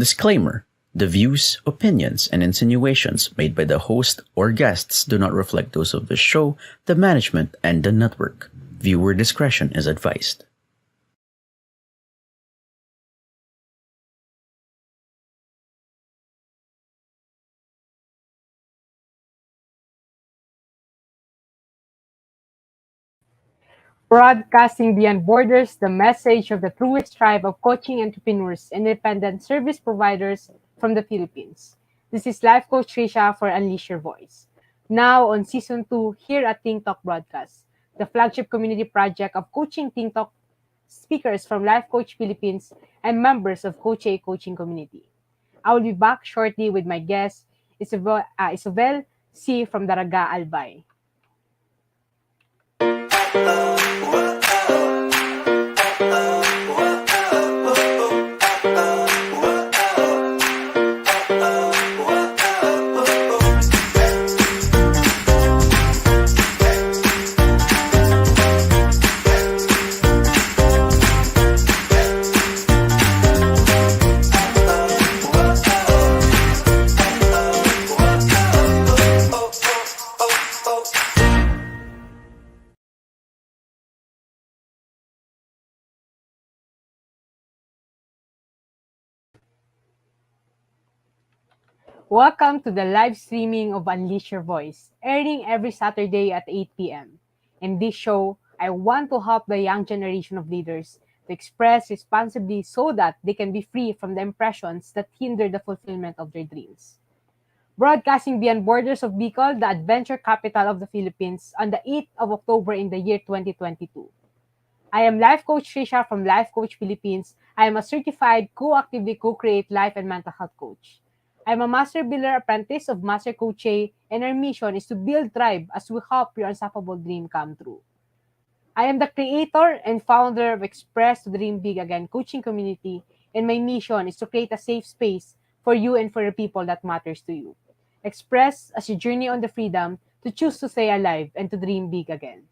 Disclaimer: the views, opinions, and insinuations made by the host or guests do not reflect those of the show, the management, and the network. Viewer discretion is advised. Broadcasting beyond borders, the message of the truest tribe of coaching entrepreneurs and independent service providers from the Philippines. This is Life Coach Tricia for Unleash Your Voice. Now on Season 2 here at Ting Talk Broadcast, the flagship community project of coaching Ting Talk speakers from Life Coach Philippines and members of Coach A Coaching Community. I will be back shortly with my guest, Ysovel Sy from Daraga, Albay. Welcome to the live streaming of Unleash Your Voice, airing every Saturday at 8 p.m. In this show, I want to help the young generation of leaders to express responsibly so that they can be free from the impressions that hinder the fulfillment of their dreams. Broadcasting beyond borders of Bicol, the adventure capital of the Philippines, on the 8th of October in the year 2022. I am Life Coach Tricia from Life Coach Philippines. I am a certified co-actively co-create life and mental health coach. I am a Master Builder Apprentice of Master Coach A, and our mission is to build tribe as we help your unstoppable dream come true. I am the creator and founder of Express to Dream Big Again coaching community, and my mission is to create a safe space for you and for the people that matters to you. Express as you journey on the freedom to choose to stay alive and to dream big again.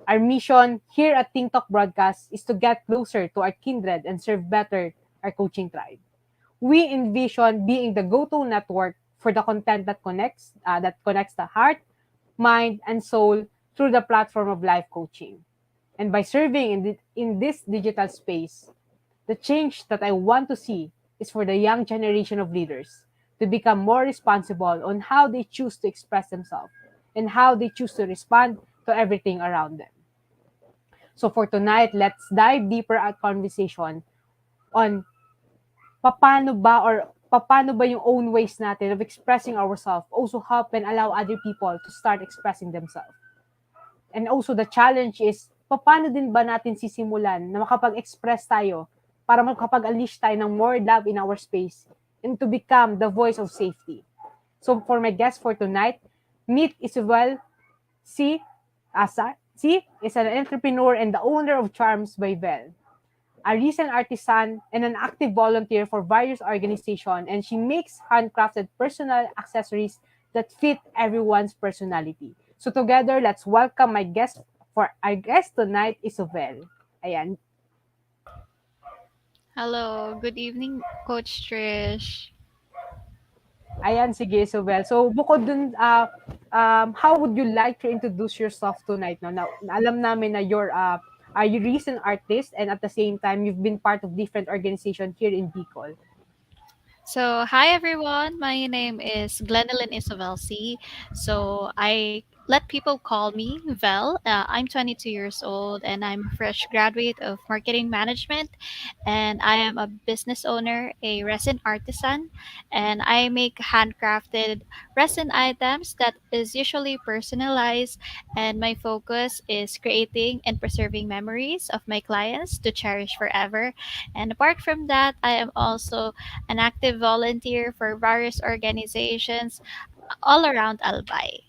Our mission here at Ting Talk Broadcast is to get closer to our kindred and serve better our coaching tribe. We envision being the go-to network for the content that connects the heart, mind, and soul through the platform of life coaching. And by serving in this digital space, the change that I want to see is for the young generation of leaders to become more responsible on how they choose to express themselves and how they choose to respond to everything around them. So for tonight, let's dive deeper at conversation on paano ba yung own ways natin of expressing ourselves also help and allow other people to start expressing themselves. And also the challenge is, paano din ba natin sisimulan na makapag-express tayo para makapag-unleash tayo ng more love in our space and to become the voice of safety. So for my guest for tonight, meet Ysovel Sy. Sy is an entrepreneur and the owner of Charms by Vel, a recent artisan and an active volunteer for various organizations, and she makes handcrafted personal accessories that fit everyone's personality. So together, let's welcome my guest for our guest tonight, Ysovel. Ayan. Hello, good evening, Coach Trish. Ayan, sige, Ysovel. So bukod dun, how would you like to introduce yourself tonight? No? Now, alam namin na you're a recent artist and at the same time, you've been part of different organizations here in Bicol. So, hi everyone. My name is Glenelyn Ysovel Sy. So, I let people call me Vel. I'm 22 years old and I'm a fresh graduate of marketing management. And I am a business owner, a resin artisan, and I make handcrafted resin items that is usually personalized. And my focus is creating and preserving memories of my clients to cherish forever. And apart from that, I am also an active volunteer for various organizations all around Albay.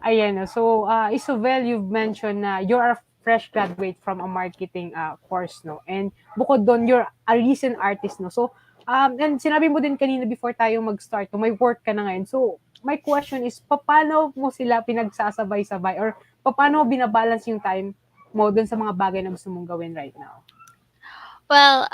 Ayan, no. So, Isobel, you've mentioned na you're a fresh graduate from a marketing course, no? And bukod doon, you're a recent artist, no? So, and sinabi mo din kanina before tayo mag-start, no, may work ka na ngayon. So, my question is, paano mo sila pinagsasabay-sabay or paano mo binabalance yung time mo dun sa mga bagay na gusto mong gawin right now? Well,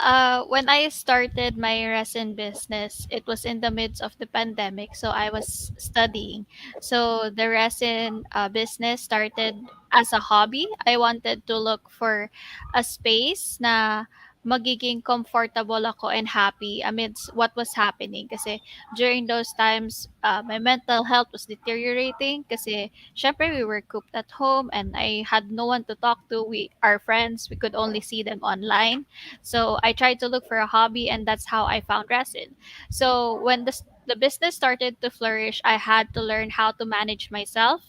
when I started my resin business, it was in the midst of the pandemic, so I was studying. So the resin business started as a hobby. I wanted to look for a space na magiging comfortable ako and happy amidst what was happening. Kasi during those times, my mental health was deteriorating kasi syempre we were cooped at home and I had no one to talk to. Our friends, we could only see them online. So I tried to look for a hobby, and that's how I found resin. So when the business started to flourish, I had to learn how to manage myself,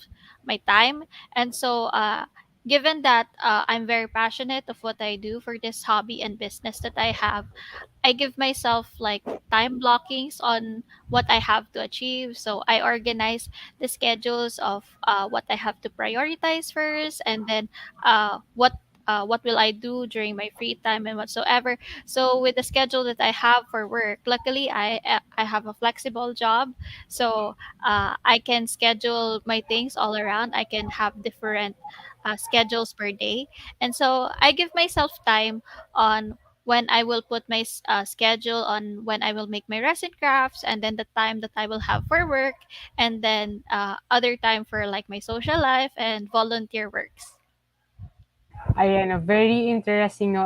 my time, and so given that I'm very passionate of what I do for this hobby and business that I have, I give myself like time blockings on what I have to achieve. So I organize the schedules of what I have to prioritize first, and then what will I do during my free time and whatsoever. So with the schedule that I have for work, luckily I have a flexible job, so I can schedule my things all around. I can have different schedules per day, and so I give myself time on when I will put my schedule on when I will make my resin crafts, and then the time that I will have for work, and then other time for like my social life and volunteer works. Ayan, very interesting, no?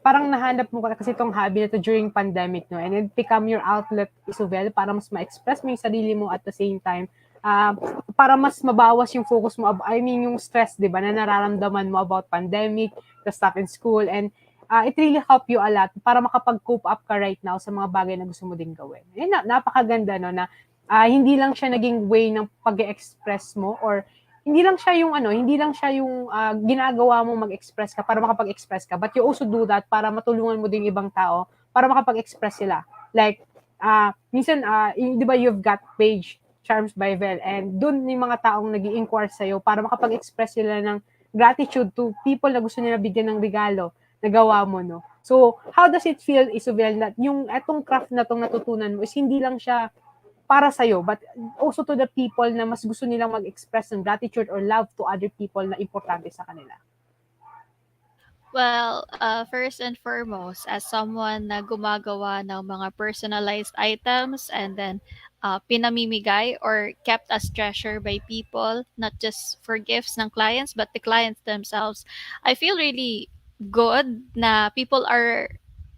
Parang nahanap mo kasi itong hobby na to during pandemic, no? And it become your outlet, Isovel, para mas ma-express mo yung sarili mo at the same time, uh, para mas mabawas yung focus mo, yung stress, di ba, na nararamdaman mo about pandemic, the stuff in school, and it really help you a lot para makapag-cope up ka right now sa mga bagay na gusto mo din gawin. Napakaganda, no, na hindi lang siya naging way ng pag-express mo or hindi lang siya yung ginagawa mo mag-express ka para makapag-express ka, but you also do that para matulungan mo din ibang tao para makapag-express sila. Like, minsan, di ba you've got page, Charms by Vel, and dun yung mga taong nag-i-inquire sa'yo para makapag-express sila ng gratitude to people na gusto nila bigyan ng regalo na gawa mo, no? So, how does it feel, Isobel, na yung etong craft na tong natutunan mo is hindi lang siya para sa'yo, but also to the people na mas gusto nilang mag-express ng gratitude or love to other people na importante sa kanila? Well, first and foremost, as someone na gumagawa ng mga personalized items and then pinamimigay or kept as treasure by people, not just for gifts ng clients, but the clients themselves, I feel really good na people are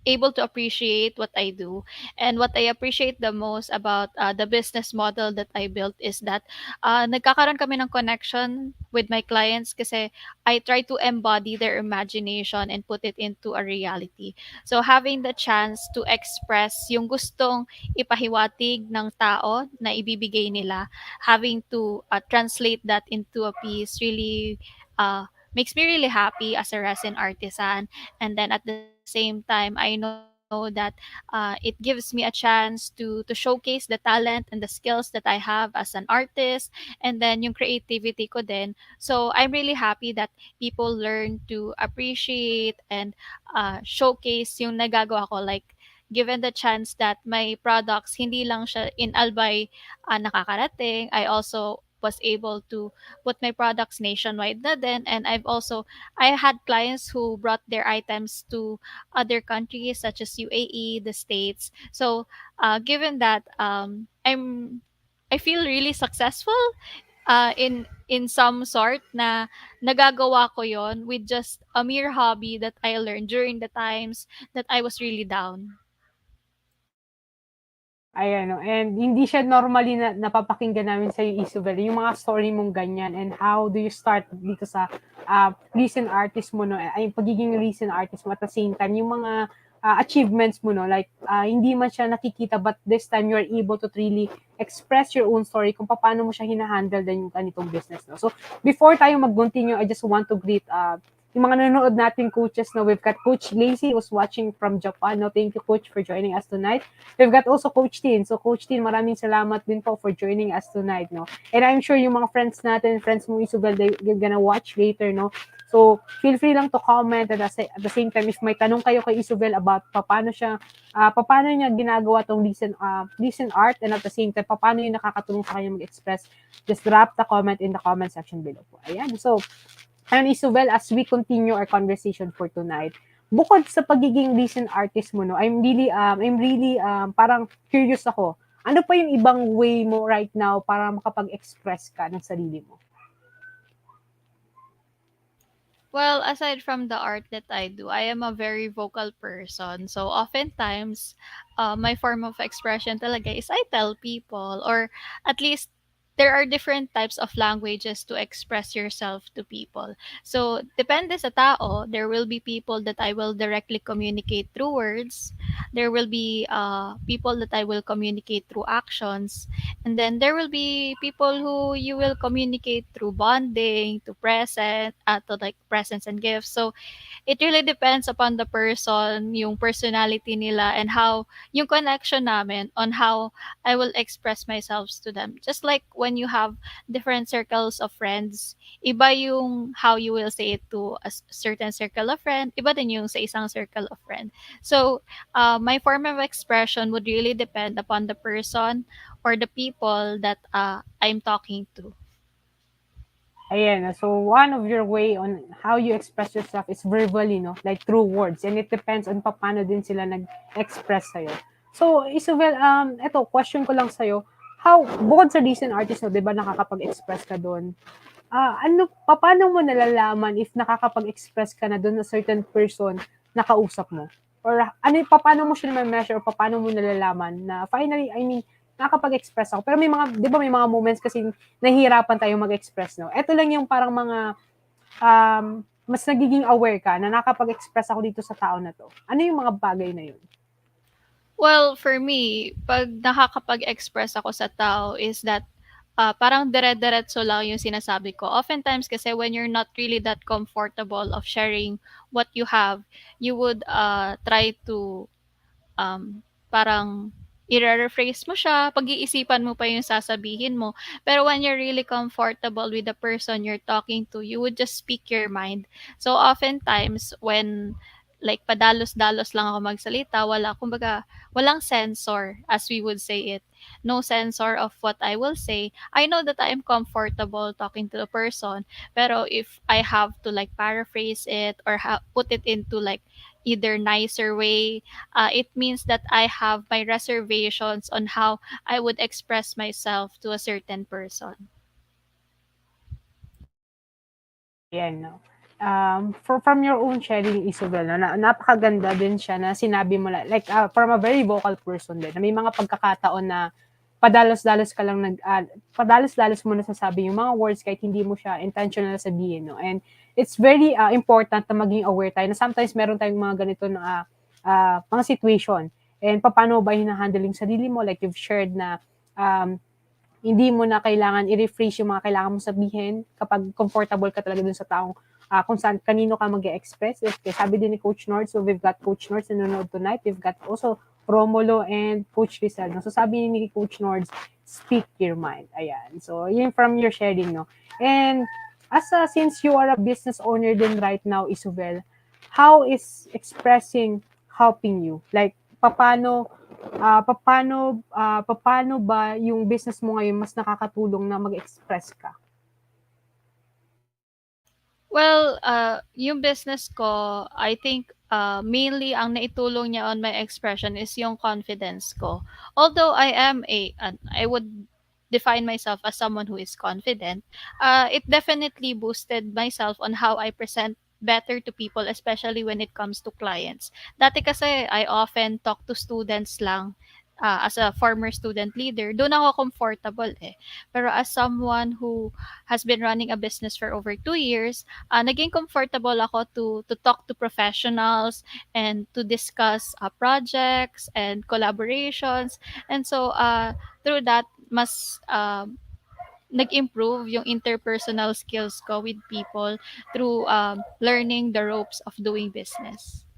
able to appreciate what I do. And what I appreciate the most about the business model that I built is that nagkakaroon kami ng connection with my clients kasi I try to embody their imagination and put it into a reality. So having the chance to express yung gustong ipahiwatig ng tao na ibibigay nila, having to translate that into a piece really makes me really happy as a resin artisan. And then at the same time, I know that it gives me a chance to showcase the talent and the skills that I have as an artist, and then yung creativity ko din. So I'm really happy that people learn to appreciate and showcase yung nagagawa ko, like given the chance that my products hindi lang siya in Albay nakakarating. I also was able to put my products nationwide na din, and I had clients who brought their items to other countries such as UAE, the States. So given that I feel really successful in some sort na nagagawa ko yon with just a mere hobby that I learned during the times that I was really down. Ayan, no? And hindi siya normally na napapakinggan namin sa Isabel, yung mga story mong ganyan, and how do you start dito sa recent artist mo, no? Ay, pagiging recent artist mo at the same time, yung mga achievements mo, no? Like, hindi man siya nakikita, but this time you're able to really express your own story kung paano mo siya hinahandle din yung ganitong business, no? So, before tayo mag-continue, I just want to greet yung mga nanonood nating coaches, no? We've got Coach Lacey who's watching from Japan, no? Thank you, Coach, for joining us tonight. We've got also Coach Tin. So, Coach Tin, maraming salamat din po for joining us tonight, no? And I'm sure yung mga friends natin, friends mo, Isabel, they're gonna watch later, no? So, feel free lang to comment, and at the same time, if may tanong kayo kay Isabel about paano niya ginagawa tong recent art, and at the same time, paano yung nakakatulong sa kanya mag-express, just drop the comment in the comment section below po. Ayan. So, and Isabel, as we continue our conversation for tonight, bukod sa pagiging resin artist mo, no, I'm really parang curious ako. Ano pa yung ibang way mo right now para makapag-express ka ng sarili mo? Well, aside from the art that I do, I am a very vocal person. So oftentimes, my form of expression talaga is I tell people, or at least there are different types of languages to express yourself to people. So depende sa tao, there will be people that I will directly communicate through words. There will be people that I will communicate through actions. And then there will be people who you will communicate through bonding, to like presents and gifts. So it really depends upon the person, yung personality nila, and how yung connection namin on how I will express myself to them. Just like when you have different circles of friends, iba yung how you will say it to a certain circle of friend, iba din yung sa isang circle of friend. So my form of expression would really depend upon the person or the people that I'm talking to. Ayan, so one of your way on how you express yourself is verbally, no? Like through words. And it depends on paano din sila nag-express sa'yo. So, Isabel, eto, question ko lang sa'yo. Bukod sa recent artist, no, di ba nakakapag-express ka doon? Paano mo nalalaman if nakakapag-express ka na doon na certain person na kausap mo? Or paano mo siya na-measure o paano mo nalalaman na finally, I mean, nakakapag-express ako. Pero may mga, di ba may mga moments kasi nahihirapan tayo mag-express, no? Ito lang yung parang mga, mas nagiging aware ka na nakakapag-express ako dito sa tao na to. Ano yung mga bagay na yun? Well, for me, pag nakakapag-express ako sa tao is that parang dire-diretso lang yung sinasabi ko. Oftentimes kasi when you're not really that comfortable of sharing what you have, you would try to parang i-rephrase mo siya, pag-iisipan mo pa yung sasabihin mo. Pero when you're really comfortable with the person you're talking to, you would just speak your mind. So oftentimes when like padalos-dalos lang ako magsalita, kumbaga, walang censor, as we would say it. No censor of what I will say. I know that I am comfortable talking to the person, pero if I have to like paraphrase it or put it into like either nicer way, it means that I have my reservations on how I would express myself to a certain person. Yan, no? From your own sharing, Isabel, no, napakaganda din siya na sinabi mo, like, from a very vocal person din, na may mga pagkakataon na padalos-dalos ka lang padalos-dalos mo nasasabi yung mga words kahit hindi mo siya intentional sabihin, no? And it's very important na maging aware tayo na sometimes meron tayong mga ganito na mga situation. And paano ba hinahandle yung sarili mo? Like you've shared na hindi mo na kailangan i-rephrase yung mga kailangan mo sabihin kapag comfortable ka talaga dun sa taong kung saan kanino ka mag-express. Okay, sabi din ni Coach Nord, so we've got Coach Nord nanonood tonight. We've got also Romulo and Coach Rizal. No? So sabi ni Coach Nord, speak your mind. Ayan. So yun from your sharing, no? And since you are a business owner din right now, Ysovel, how is expressing helping you? Like, paano ba yung business mo ngayon mas nakakatulong na mag-express ka? Well, yung business ko, I think mainly ang naitulong niya on my expression is yung confidence ko. Although I would define myself as someone who is confident, it definitely boosted myself on how I present better to people, especially when it comes to clients. Dati kasi I often talk to students lang. As a former student leader, doon ako comfortable eh. Pero as someone who has been running a business for over 2 years, naging comfortable ako to talk to professionals and to discuss projects and collaborations. And so through that, mas nag-improve yung interpersonal skills ko with people through learning the ropes of doing business.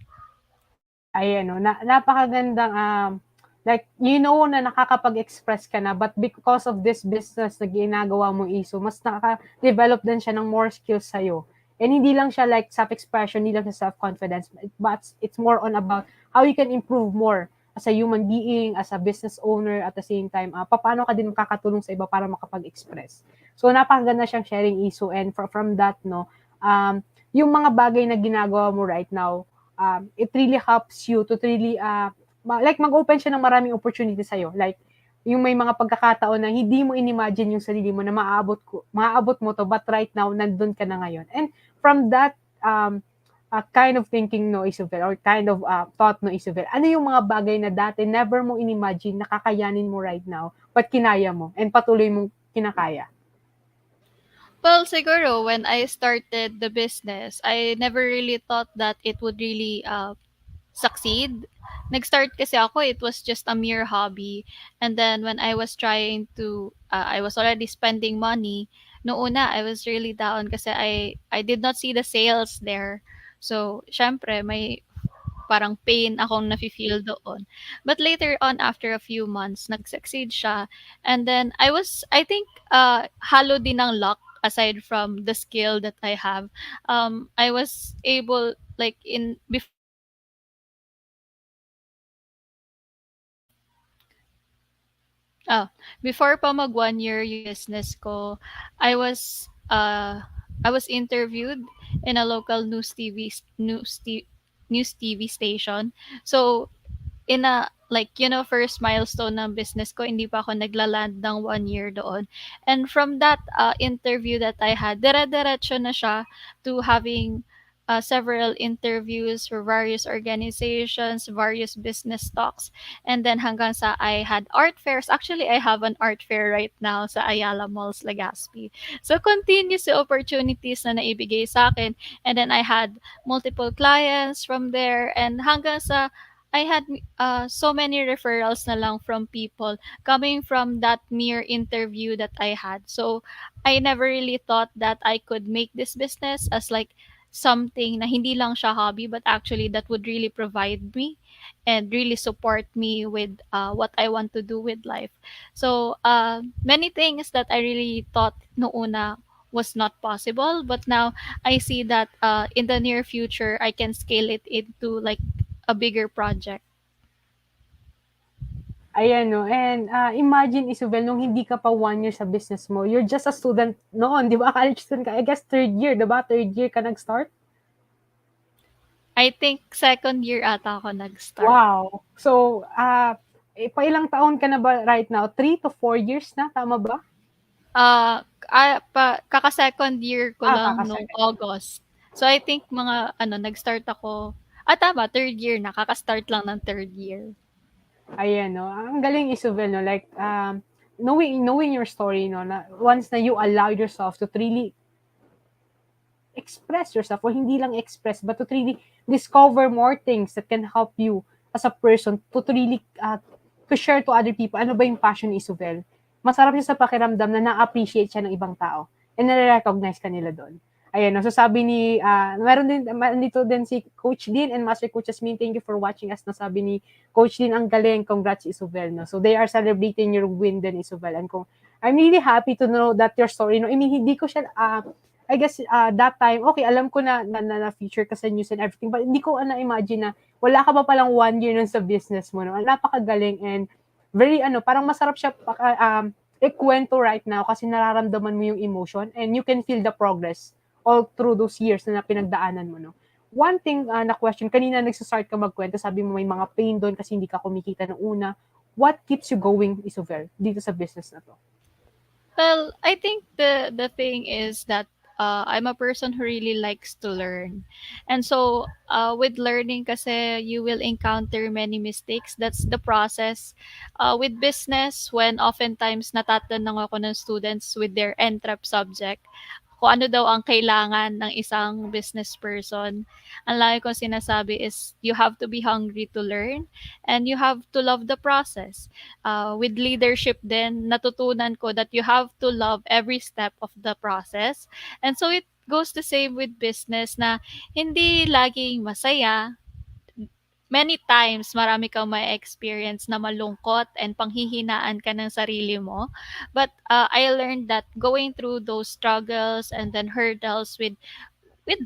Ayan, no, napakagandang like you know na nakakapag-express ka na, but because of this business na ginagawa mo, Iso, mas nakaka-develop din siya ng more skills sa'yo. And hindi lang siya like self-expression, hindi lang siya self-confidence, but it's more on about how you can improve more as a human being, as a business owner, at the same time, paano ka din makakatulong sa iba para makapag-express. So, napakaganda siyang sharing, Iso, and from that, no, yung mga bagay na ginagawa mo right now, it really helps you to really, like mag-open siya ng maraming opportunity sa'yo. Like, yung may mga pagkakataon na hindi mo inimagine yung sarili mo na maaabot mo to, but right now, nandun ka na ngayon. And from that, kind of thinking, no, Ysovel, or kind of thought, no, Ysovel, ano yung mga bagay na dati never mo inimagine na kakayanin mo right now, but kinaya mo, and patuloy mong kinakaya? Well, siguro when I started the business, I never really thought that it would really succeed. Nag-start kasi ako, it was just a mere hobby. And then when I was trying to, I was already spending money. Noong una, I was really down kasi I did not see the sales there. So, syempre, may parang pain akong nafe-feel doon. But later on, after a few months, nag-succeed siya. And then, I think, halo din ng luck aside from the skill that I have. I was able, like, before pa mag 1 year yung business ko, I was, I was interviewed in a local news TV station. So, in a like, first milestone ng business ko, hindi pa ako nagla-land ng 1 year doon. And from that interview that I had, dire-diretso na siya to having several interviews for various organizations, various business talks, and then hanggang sa I had art fairs. Actually, I have an art fair right now sa Ayala Malls, Legazpi. So, continuous yung opportunities na naibigay sa akin. And then I had multiple clients from there, and hanggang sa I had so many referrals na lang from people coming from that mere interview that I had. So I never really thought that I could make this business as like something na hindi lang siya hobby, but actually that would really provide me and really support me with what I want to do with life. So many things that I really thought no una was not possible, but now I see that in the near future I can scale it into like a bigger project. Ayan, no. And imagine, Isabel, nung hindi ka pa 1 year sa business mo, you're just a student noon, di ba? College student ka. I guess third year, di ba? Third year ka nag-start? I think second year ata ako nag-start. Wow. So, pailang taon ka na ba right now? 3 to 4 years na, tama ba? Kaka-second year ko lang nung Kaka-second. August. So I think mga nag-start ako, tama, third year na, kaka-start lang ng third year. Ayan, no. Ang galing, Isabel, no. Like, knowing your story, no, na once na you allow yourself to really express yourself, or hindi lang express, but to really discover more things that can help you as a person to really to share to other people. Ano ba yung passion ni Isabel? Masarap siya sa pakiramdam na na-appreciate siya ng ibang tao and na-recognize ka nila doon. Ayan, no? So sabi ni, meron din, dito din si Coach Dean and Master Coach Jasmine, thank you for watching us. No? Sabi ni Coach Dean, ang galing, congrats Isabel. No? So they are celebrating your win din, Isabel. And I'm really happy to know that your story, no? I mean, hindi ko siya, I guess that time, okay, alam ko na feature ka sa news and everything, but hindi ko na-imagine na wala ka pa palang 1 year nun sa business mo. No? Napakagaling and very, parang masarap siya ikwento right now kasi nararamdaman mo yung emotion and you can feel the progress all through those years na pinagdaanan mo. No? One thing na question, kanina nagsastart ka magkwento, sabi mo may mga pain doon kasi hindi ka kumikita ng una. What keeps you going, Ysovel, dito sa business na to? Well, I think the thing is that I'm a person who really likes to learn. And so with learning kasi you will encounter many mistakes. That's the process. With business, when oftentimes natatanong ako ng students with their NTREP subject, kung ano daw ang kailangan ng isang business person, ang lagi kong sinasabi is you have to be hungry to learn and you have to love the process. With leadership din, natutunan ko that you have to love every step of the process. And so it goes the same with business na hindi laging masaya. Many times, marami kang may experience na malungkot and panghihinaan ka ng sarili mo. But I learned that going through those struggles and then hurdles with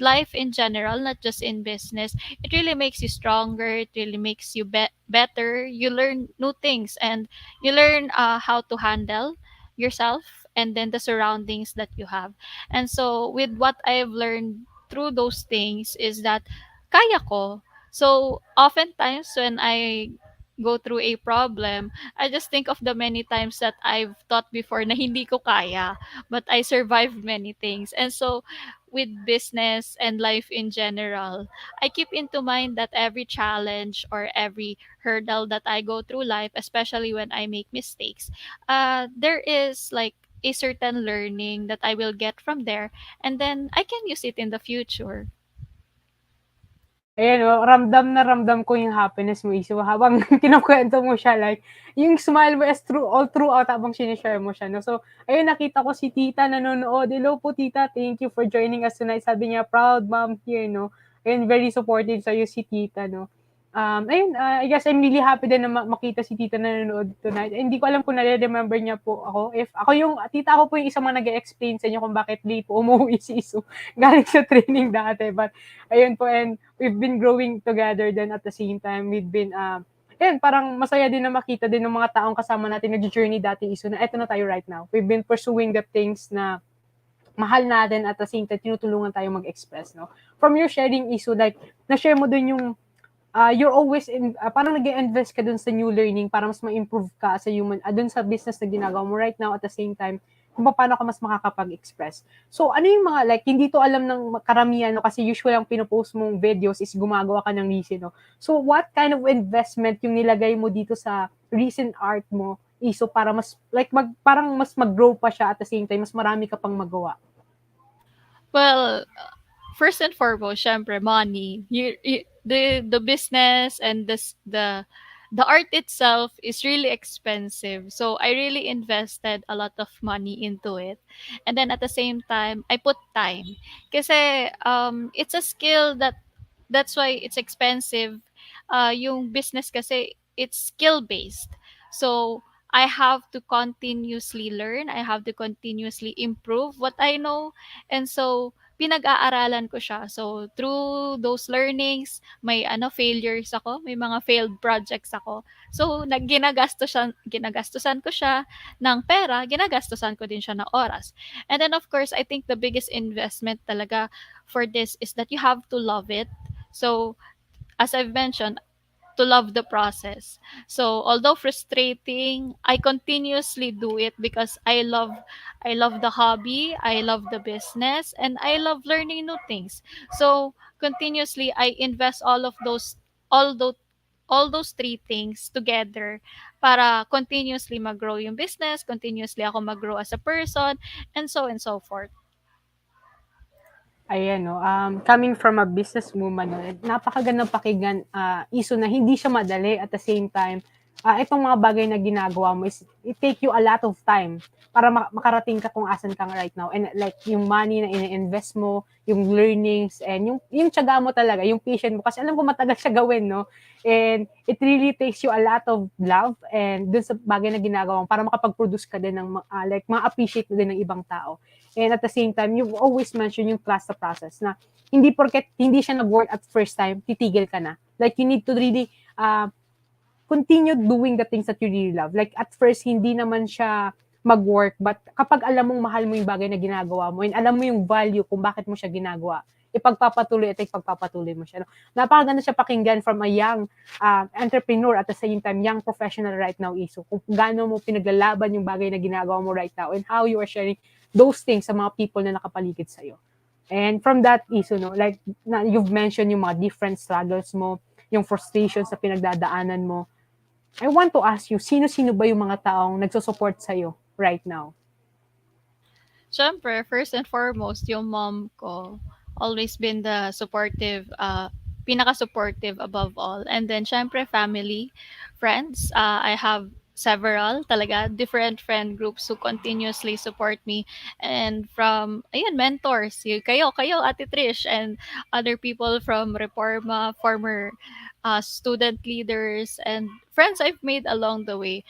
life in general, not just in business, it really makes you stronger. It really makes you better. You learn new things and you learn how to handle yourself and then the surroundings that you have. And so with what I've learned through those things is that kaya ko. So oftentimes when I go through a problem, I just think of the many times that I've thought before na hindi ko kaya, but I survived many things. And so with business and life in general, I keep into mind that every challenge or every hurdle that I go through life, especially when I make mistakes, there is like a certain learning that I will get from there, and then I can use it in the future. Ayan, oh, ramdam na ramdam ko yung happiness mo, Isu, habang kinukuwento mo siya, like, yung smile mo is all throughout habang sinishare mo siya, no? So, ayun, nakita ko si tita nanonood. Hello po, tita. Thank you for joining us tonight. Sabi niya, proud mom here, no? Ayun, very supportive sa'yo si tita, no? Ayun, I guess I'm really happy din na makita si tita nanonood tonight. Hindi ko alam kung nare-remember niya po ako. If ako yung, tita ko po yung isang mga nag-explain sa inyo kung bakit late po umuwi si Isu galing sa training dati. But, ayun po, and we've been growing together then at the same time we've been ayun, parang masaya din na makita din ng mga taong kasama natin nag-journey dati, Iso, na eto na tayo right now. We've been pursuing the things na mahal natin at the same time tinutulungan tayo mag-express, no? From your sharing, Iso, like na-share mo dun yung you're always in, parang nag-invest ka dun sa new learning para mas ma-improve ka as a human, dun sa business na ginagawa mo right now at the same time, kung paano ka mas makakapag-express. So, ano yung mga, like, hindi to alam ng karamihan, no? Kasi usually ang pinopost mong videos is gumagawa ka ng resin, no? So, what kind of investment yung nilagay mo dito sa resin art mo, Iso, para mas, like, parang mas mag-grow pa siya at the same time, mas marami ka pang magawa? Well, first and foremost, syempre money. The business and the art itself is really expensive. So I really invested a lot of money into it. And then at the same time, I put time. Kasi it's a skill that's why it's expensive. Yung business kasi it's skill based. So I have to continuously learn. I have to continuously improve what I know. And so pinag-aaralan ko siya. So, through those learnings, may failures ako, may mga failed projects ako. So, ginagastusan ko siya ng pera, ginagastusan ko din siya ng oras. And then, of course, I think the biggest investment talaga for this is that you have to love it. So, as I've mentioned, to love the process. So although frustrating, I continuously do it because I love the hobby, I love the business, and I love learning new things. So continuously I invest all those all those three things together para continuously mag-grow yung business, continuously ako mag-grow as a person, and so forth. Ayan, no, coming from a businesswoman, no, napakagandang pakinggan, Iso, na hindi siya madali at the same time, itong mga bagay na ginagawa mo is it take you a lot of time para makarating ka kung asan ka right now. And like yung money na ini-invest mo, yung learnings, and yung tiyaga mo talaga, yung patient mo. Kasi alam ko matagal siya gawin, no? And it really takes you a lot of love and dun sa bagay na ginagawa mo para makapag-produce ka din ng, like, ma-appreciate mo din ng ibang tao. And at the same time, you've always mentioned yung trust the process na hindi porket hindi siya nag-work at first time, titigil ka na. Like, you need to really continue doing the things that you really love. Like, at first, hindi naman siya mag-work, but kapag alam mong mahal mo yung bagay na ginagawa mo and alam mo yung value kung bakit mo siya ginagawa, ipagpapatuloy at ipagpapatuloy mo siya. No? Napakaganda siya pakinggan from a young entrepreneur at the same time, young professional right now, Iso. Kung gaano mo pinaglalaban yung bagay na ginagawa mo right now and how you are sharing those things sa mga people na nakapaligid sa'yo. And from that, Iso, no, like, you've mentioned yung mga different struggles mo, yung frustrations sa pinagdadaanan mo. I want to ask you, sino-sino ba yung mga taong nagsusupport sa'yo right now? Siyempre, first and foremost, yung mom ko, always been the supportive, pinaka-supportive above all. And then, siyempre, family, friends. I have several talaga, different friend groups who continuously support me. And from, ayun, mentors, kayo, Ate Trish, and other people from Reforma, former student leaders, and friends I've made along the way.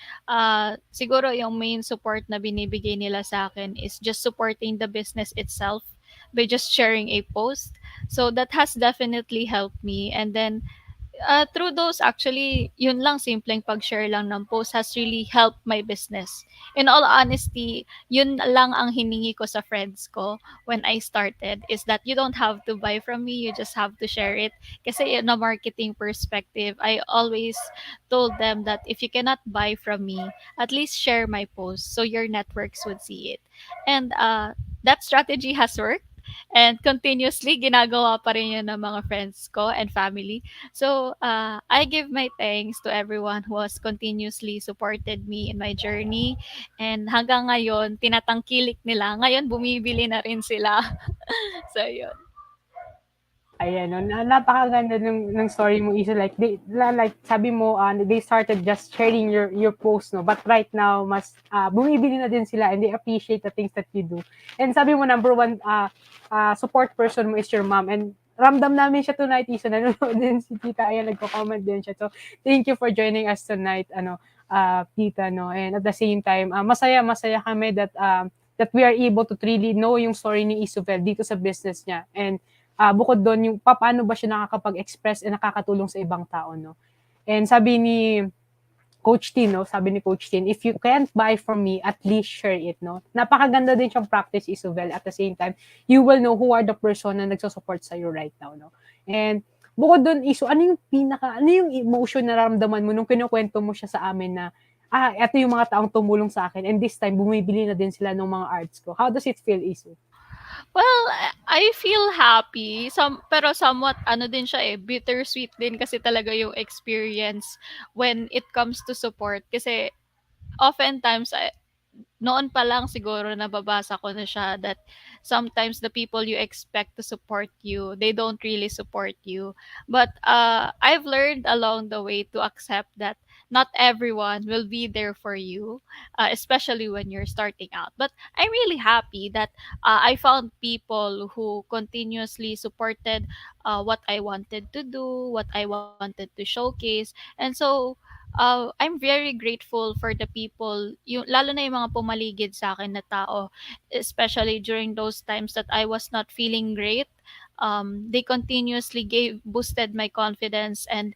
Siguro yung main support na binibigay nila sa akin is just supporting the business itself by just sharing a post. So that has definitely helped me. And then Through those actually, yun lang, simpleng pag-share lang ng post has really helped my business. In all honesty, yun lang ang hiningi ko sa friends ko when I started, is that you don't have to buy from me, you just have to share it. Kasi in a marketing perspective, I always told them that if you cannot buy from me, at least share my post so your networks would see it. And that strategy has worked. And continuously, ginagawa pa rin yun ng mga friends ko and family. So, I give my thanks to everyone who has continuously supported me in my journey. And hanggang ngayon, tinatangkilik nila. Ngayon, bumibili na rin sila. So, yun. Ayan, no, napakaganda ng story mo, Iso. Like, like sabi mo, they started just sharing your post, no? But right now, mas bumibili na din sila and they appreciate the things that you do. And sabi mo, number one support person mo is your mom. And ramdam namin siya tonight, Iso. Nanonood din si Tita. Ayan, nagko-comment din siya. So, thank you for joining us tonight, Tita, no? And at the same time, masaya kami that we are able to really know yung story ni Ysovel dito sa business niya. And bukod doon, yung paano ba siya nakakapag-express and nakakatulong sa ibang tao, no? And sabi ni Coach Tin, no? Sabi ni Coach Tin, if you can't buy from me, at least share it, no? Napakaganda din siyang practice, Isobel. At the same time, you will know who are the person na nagsusupport sa'yo right now, no? And bukod doon, Iso, ano yung emotion na naramdaman mo nung kinukwento mo siya sa amin na, eto yung mga taong tumulong sa akin and this time, bumibili na din sila ng mga arts ko. How does it feel, Iso? Well, I feel happy. Pero somewhat, ano din siya bittersweet din kasi talaga yung experience when it comes to support. Kasi oftentimes, noon pa lang siguro nababasa ko na siya that sometimes the people you expect to support you, they don't really support you. But I've learned along the way to accept that not everyone will be there for you, especially when you're starting out. But I'm really happy that I found people who continuously supported what I wanted to do, what I wanted to showcase. And so I'm very grateful for the people, yung, lalo na yung mga pumaligid sa akin na tao, especially during those times that I was not feeling great. They continuously boosted my confidence and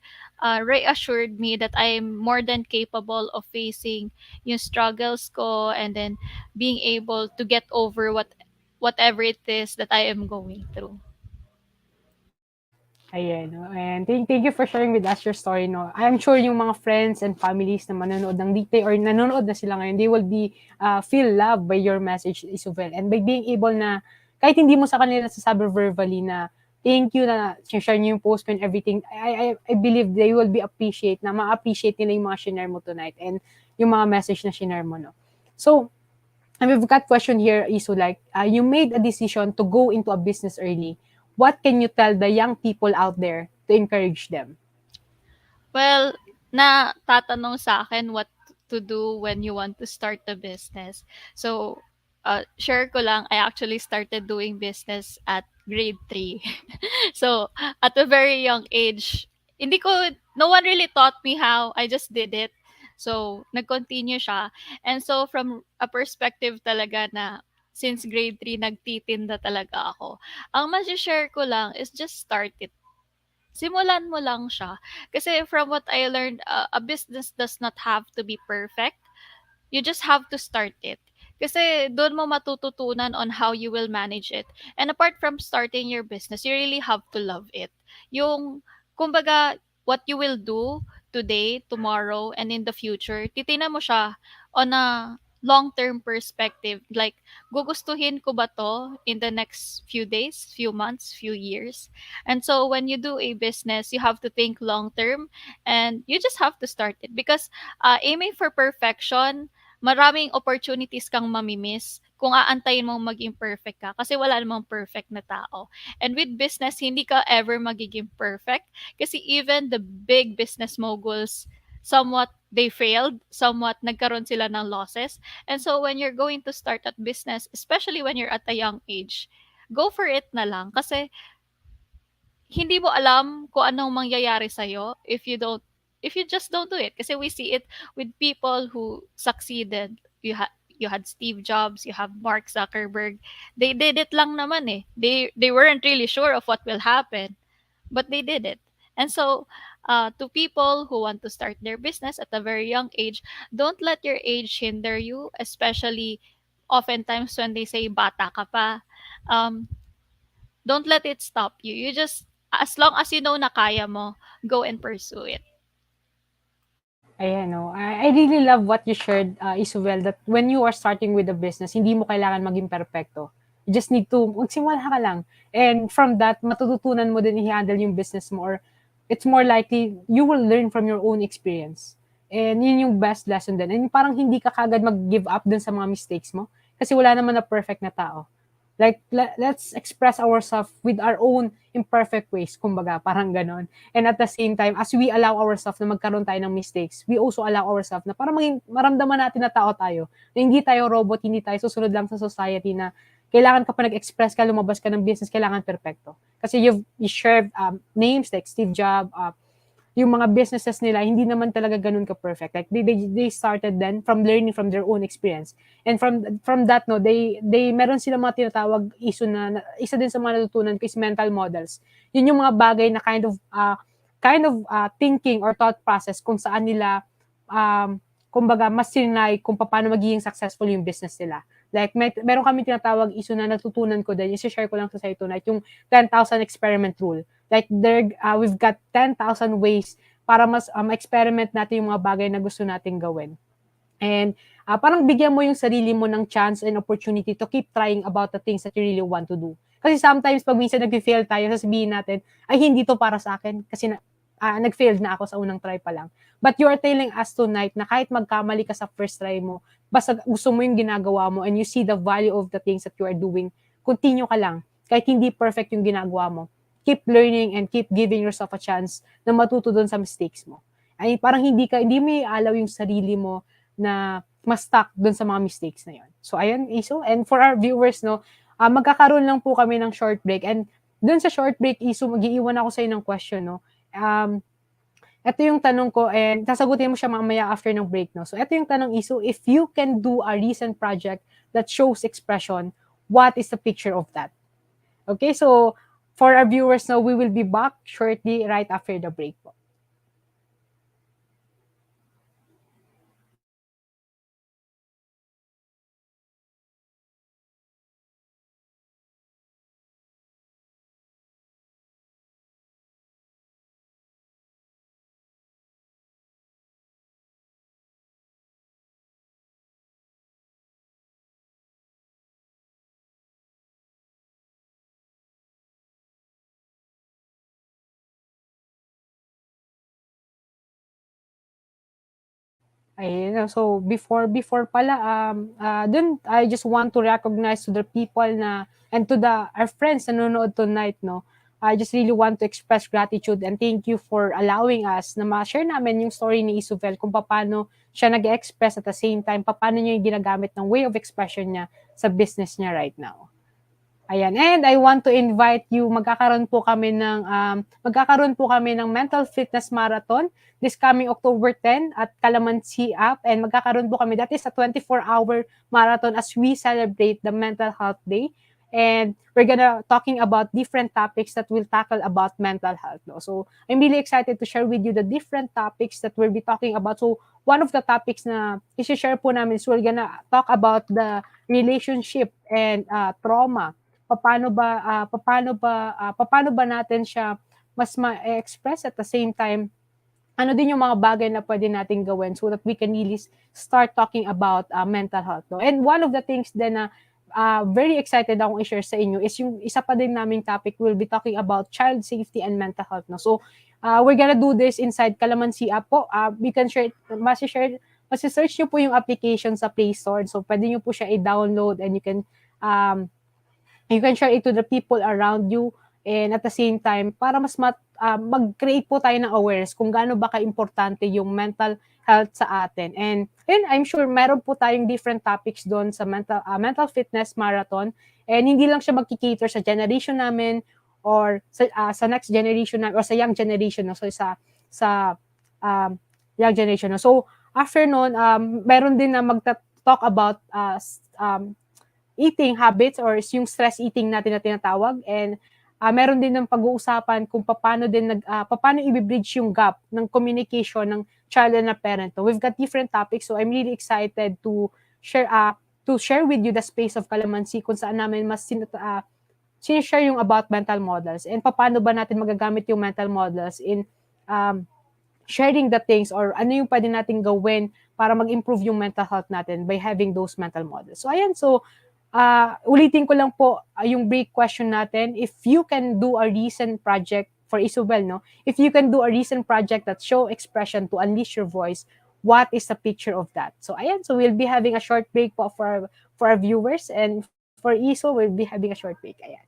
reassured me that I'm more than capable of facing yung struggles ko and then being able to get over whatever it is that I am going through. Ayan, no? And thank you for sharing with us your story, no? I'm sure yung mga friends and families na manonood ng dito or nanonood na sila ngayon, they will be feel loved by your message, Isobel. And by being able na, kahit hindi mo sa kanila sasabi verbally na, thank you na share niyo yung post and everything, I believe they will be ma-appreciate nila yung mga shinare mo tonight and yung mga message na shinare mo, no? So, and we've got question here, Iso, like, you made a decision to go into a business early. What can you tell the young people out there to encourage them? Well, tatanong sa akin what to do when you want to start a business. So, share ko lang, I actually started doing business at grade 3. So, at a very young age, hindi ko, no one really taught me how. I just did it. So, nag-continue siya. And so, from a perspective talaga na since grade 3, nagtitinda talaga ako. Ang share ko lang is just start it. Simulan mo lang siya. Kasi from what I learned, a business does not have to be perfect. You just have to start it. Kasi doon mo matututunan on how you will manage it. And apart from starting your business, you really have to love it. Yung, kumbaga, what you will do today, tomorrow, and in the future, titingnan mo siya on a long-term perspective. Like, gugustuhin ko ba to in the next few days, few months, few years? And so when you do a business, you have to think long-term and you just have to start it. Because aiming for perfection, maraming opportunities kang mamimiss kung aantayin mong maging perfect ka kasi wala namang perfect na tao. And with business, hindi ka ever magiging perfect kasi even the big business moguls, somewhat they failed, somewhat nagkaroon sila ng losses. And so when you're going to start at business, especially when you're at a young age, go for it na lang kasi hindi mo alam kung anong mangyayari sa'yo if you just don't do it. Kasi we see it with people who succeeded. You had Steve Jobs, you have Mark Zuckerberg. They did it lang naman eh. They weren't really sure of what will happen, but they did it. And so To people who want to start their business at a very young age, don't let your age hinder you, especially oftentimes when they say bata ka pa. Um, don't let it stop you. You just, as long as you know na kaya mo, go and pursue it. Ayan, no. I really love what you shared, Isabel, that when you are starting with a business, hindi mo kailangan maging perfecto. You just need to, magsimula ka lang. And from that, matututunan mo din i-handle yung business mo, or it's more likely you will learn from your own experience. And yun yung best lesson din. And parang hindi ka kagad mag-give up dun sa mga mistakes mo. Kasi wala naman na perfect na tao. Like, let's express ourselves with our own imperfect ways, kumbaga, parang ganon. And at the same time, as we allow ourselves na magkaroon tayo ng mistakes, we also allow ourselves na para maging, maramdaman natin na tao tayo. Na hindi tayo robot, hindi tayo susunod lang sa society na kailangan ka pa nag-express ka, lumabas ka ng business, kailangan perfecto. Kasi you shared names like Steve Jobs, yung mga businesses nila, hindi naman talaga ganun ka-perfect. Like, they started then from learning from their own experience. And from that, no, they meron sila mga tinatawag issue na isa din sa mga natutunan ko is mental models. Yun yung mga bagay na kind of thinking or thought process kung saan nila, kumbaga, mas sinay kung paano magiging successful yung business nila. Like, meron kami tinatawag issue na natutunan ko din, i-share ko lang sa sa'yo tonight, yung 10,000 experiment rule. Like, we've got 10,000 ways para mas experiment natin yung mga bagay na gusto nating gawin. And parang bigyan mo yung sarili mo ng chance and opportunity to keep trying about the things that you really want to do. Kasi sometimes, pag minsan nag-fail tayo, sasabihin natin, ay, hindi to para sa akin kasi nag-failed na ako sa unang try pa lang. But you are telling us tonight na kahit magkamali ka sa first try mo, basta gusto mo yung ginagawa mo and you see the value of the things that you are doing, continue ka lang. Kahit hindi perfect yung ginagawa mo, keep learning and keep giving yourself a chance na matuto doon sa mistakes mo. Ay, parang hindi mo ialaw yung sarili mo na ma-stuck doon sa mga mistakes na yon. So, ayan, Iso. And for our viewers, no, magkakaroon lang po kami ng short break. And doon sa short break, Iso, mag-iiwan ako sa inyo ng question, no. Ito yung tanong ko, and sasagutin mo siya mamaya after ng break, no. So, ito yung tanong, Iso. If you can do a recent project that shows expression, what is the picture of that? Okay, so for our viewers now, we will be back shortly right after the break po. Ayun, so before pala, dun I just want to recognize to the people na, and to our friends na nanonood tonight, no. I just really want to express gratitude and thank you for allowing us na ma-share namin yung story ni Ysovel kung paano siya nag-express at the same time, paano niya yung ginagamit ng way of expression niya sa business niya right now. Ayan, and I want to invite you, magkakaroon po kami ng mental fitness marathon this coming October 10 at Calamansi app, and magkakaroon po kami, that is a 24-hour marathon as we celebrate the Mental Health Day, and we're gonna talking about different topics that will tackle about mental health. No? So I'm really excited to share with you the different topics that we'll be talking about. So one of the topics na i-share po namin is we're gonna talk about the relationship and trauma. Paano ba natin siya mas ma-express at the same time, ano din yung mga bagay na pwede nating gawin so that we can really start talking about mental health. No? And one of the things then na very excited akong i-share sa inyo is yung isa pa din naming topic, we'll be talking about child safety and mental health. No? So, we're gonna do this inside Calamansi app po. We can share, masi-search nyo po yung application sa Play Store. So, pwede nyo po siya i-download and you can share it to the people around you, and at the same time, para mas mag-create po tayo ng awareness kung gaano ba ka-importante yung mental health sa atin. And I'm sure meron po tayong different topics doon sa mental fitness marathon, and hindi lang siya mag-cater sa generation namin or sa next generation or sa young generation, no? So sa young generation. No? So after noon, meron din na mag-talk about eating habits or yung stress eating natin na tinatawag, and Meron din ng pag-uusapan kung paano i-bridge yung gap ng communication ng child and a parent. So we've got different topics, so I'm really excited to share with you the space of Calamansi kung saan namin sinishare yung about mental models and paano ba natin magagamit yung mental models in um, sharing the things or ano yung pwede nating gawin para mag-improve yung mental health natin by having those mental models. So ayan, ulitin ko lang po yung break question natin. If you can do a recent project for Ysovel, no? If you can do a recent project that show expression to unleash your voice, what is the picture of that? So ayan, so we'll be having a short break po for our viewers, and for Iso, we'll be having a short break. Ayan.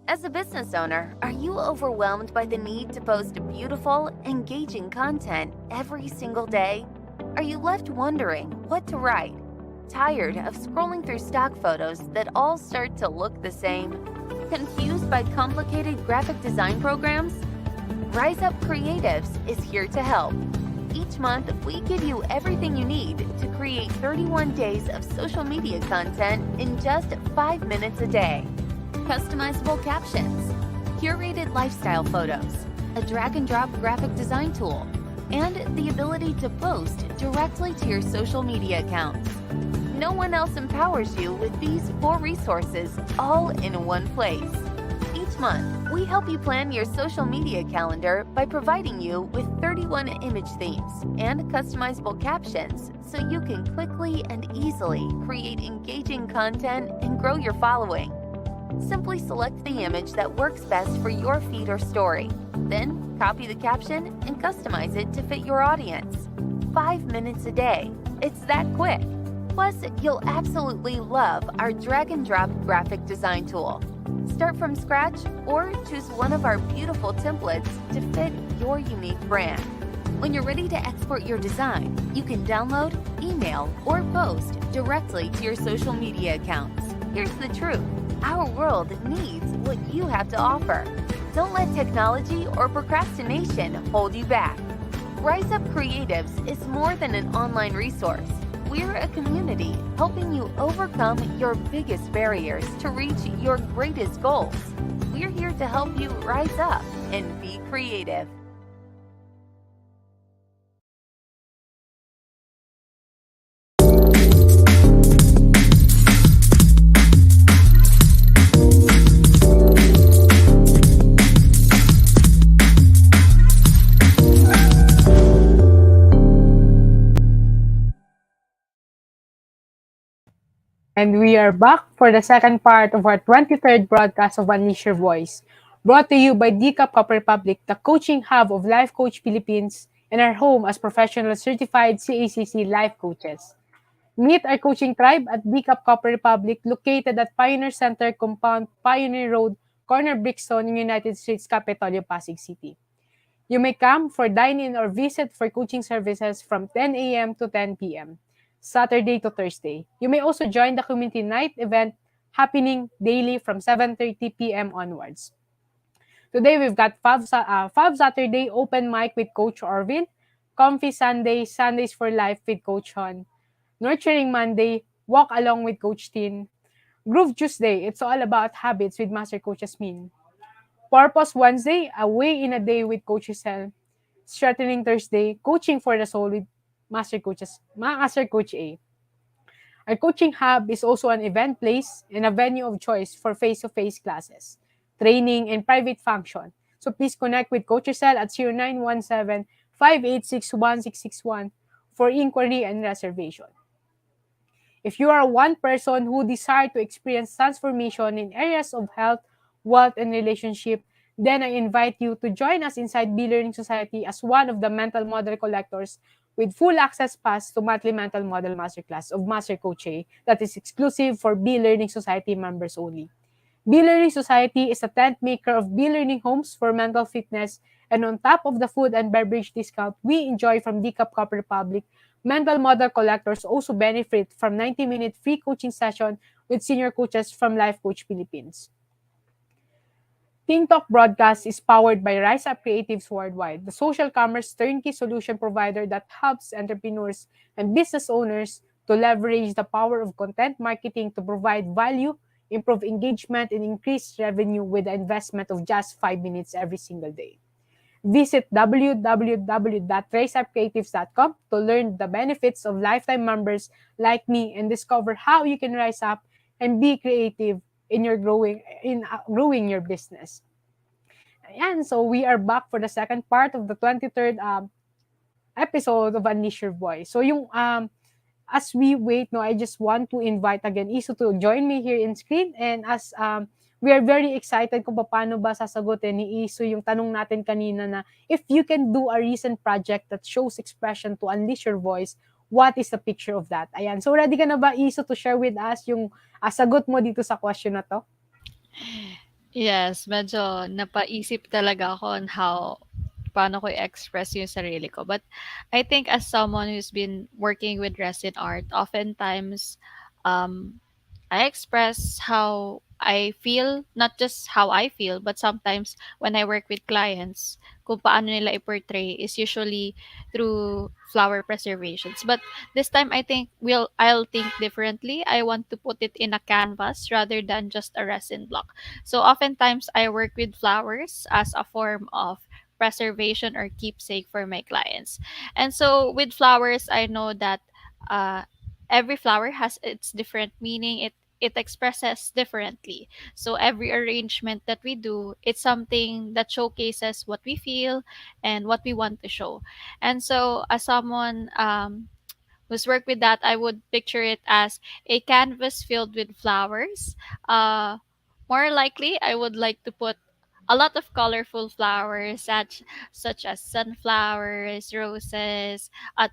As a business owner, are you overwhelmed by the need to post beautiful, engaging content every single day? Are you left wondering what to write? Tired of scrolling through stock photos that all start to look the same? Confused by complicated graphic design programs? Rise Up Creatives is here to help. Each month, we give you everything you need to create 31 days of social media content in just 5 minutes a day. Customizable captions, curated lifestyle photos, a drag-and-drop graphic design tool, and the ability to post directly to your social media accounts. No one else empowers you with these 4 resources all in one place. Each month, we help you plan your social media calendar by providing you with 31 image themes and customizable captions so you can quickly and easily create engaging content and grow your following. Simply select the image that works best for your feed or story. Then, copy the caption and customize it to fit your audience. 5 minutes a day. It's that quick. Plus, you'll absolutely love our drag-and-drop graphic design tool. Start from scratch or choose one of our beautiful templates to fit your unique brand. When you're ready to export your design, you can download, email, or post directly to your social media accounts. Here's the truth. Our world needs what you have to offer. Don't let technology or procrastination hold you back. Rise Up Creatives is more than an online resource. We're a community helping you overcome your biggest barriers to reach your greatest goals. We're here to help you rise up and be creative. And we are back for the second part of our 23rd broadcast of Unleash Your Voice, brought to you by DCAP Cup Republic, the coaching hub of Life Coach Philippines, and our home as professional certified CACC life coaches. Meet our coaching tribe at DCAP Cup Republic, located at Pioneer Center Compound, Pioneer Road, Corner Brixton, in United States Capitol, Pasig City. You may come for dine-in or visit for coaching services from 10 a.m. to 10 p.m. Saturday to Thursday. You may also join the community night event happening daily from 7:30 p.m. onwards. Today, we've got Fab Saturday open mic with Coach Orvin, Comfy Sunday, Sundays for Life with Coach Hon, Nurturing Monday, Walk Along with Coach Tin, Groove Tuesday, it's all about habits with Master Coach Asmin, Purpose Wednesday, Away in a Day with Coach Giselle, Strengthening Thursday, Coaching for the Soul with Master Coach A. Our coaching hub is also an event place and a venue of choice for face-to-face classes, training, and private function. So please connect with Coach Ysovel at 0917-586-1661 for inquiry and reservation. If you are one person who desire to experience transformation in areas of health, wealth, and relationship, then I invite you to join us inside B Learning Society as one of the mental model collectors with full access pass to monthly mental model masterclass of Master Coach A that is exclusive for B Learning Society members only. B Learning Society is a tent maker of B Learning homes for mental fitness, and on top of the food and beverage discount we enjoy from Decaf Cup Republic, mental model collectors also benefit from 90-minute free coaching session with senior coaches from Life Coach Philippines. Ting Talk broadcast is powered by Rise Up Creatives Worldwide, the social commerce turnkey solution provider that helps entrepreneurs and business owners to leverage the power of content marketing to provide value, improve engagement, and increase revenue with the investment of just 5 minutes every single day. Visit www.riseupcreatives.com to learn the benefits of lifetime members like me and discover how you can rise up and be creative in your growing your business. Ayan, so we are back for the second part of the 23rd episode of Unleash Your Voice. So yung as we wait, no, I just want to invite again Iso to join me here in screen, and as we are very excited kung paano ba sasagutin ni Iso yung tanong natin kanina na if you can do a recent project that shows expression to unleash your voice, what is the picture of that? Ayan. So ready ka na ba, Iso, to share with us yung sagot mo dito sa question na to? Yes, medyo napaisip talaga ako on how paano ko i-express yung sarili ko. But I think as someone who's been working with resin art, oftentimes um, I express how I feel, not just how I feel, but sometimes when I work with clients, kung paano nila i-portray is usually through flower preservations. But this time I think I'll think differently. I want to put it in a canvas rather than just a resin block. So oftentimes I work with flowers as a form of preservation or keepsake for my clients. And so with flowers, I know that uh, every flower has its different meaning. It expresses differently. So every arrangement that we do, it's something that showcases what we feel and what we want to show. And so as someone who's worked with that, I would picture it as a canvas filled with flowers. Uh, More likely, I would like to put a lot of colorful flowers, such as sunflowers, roses,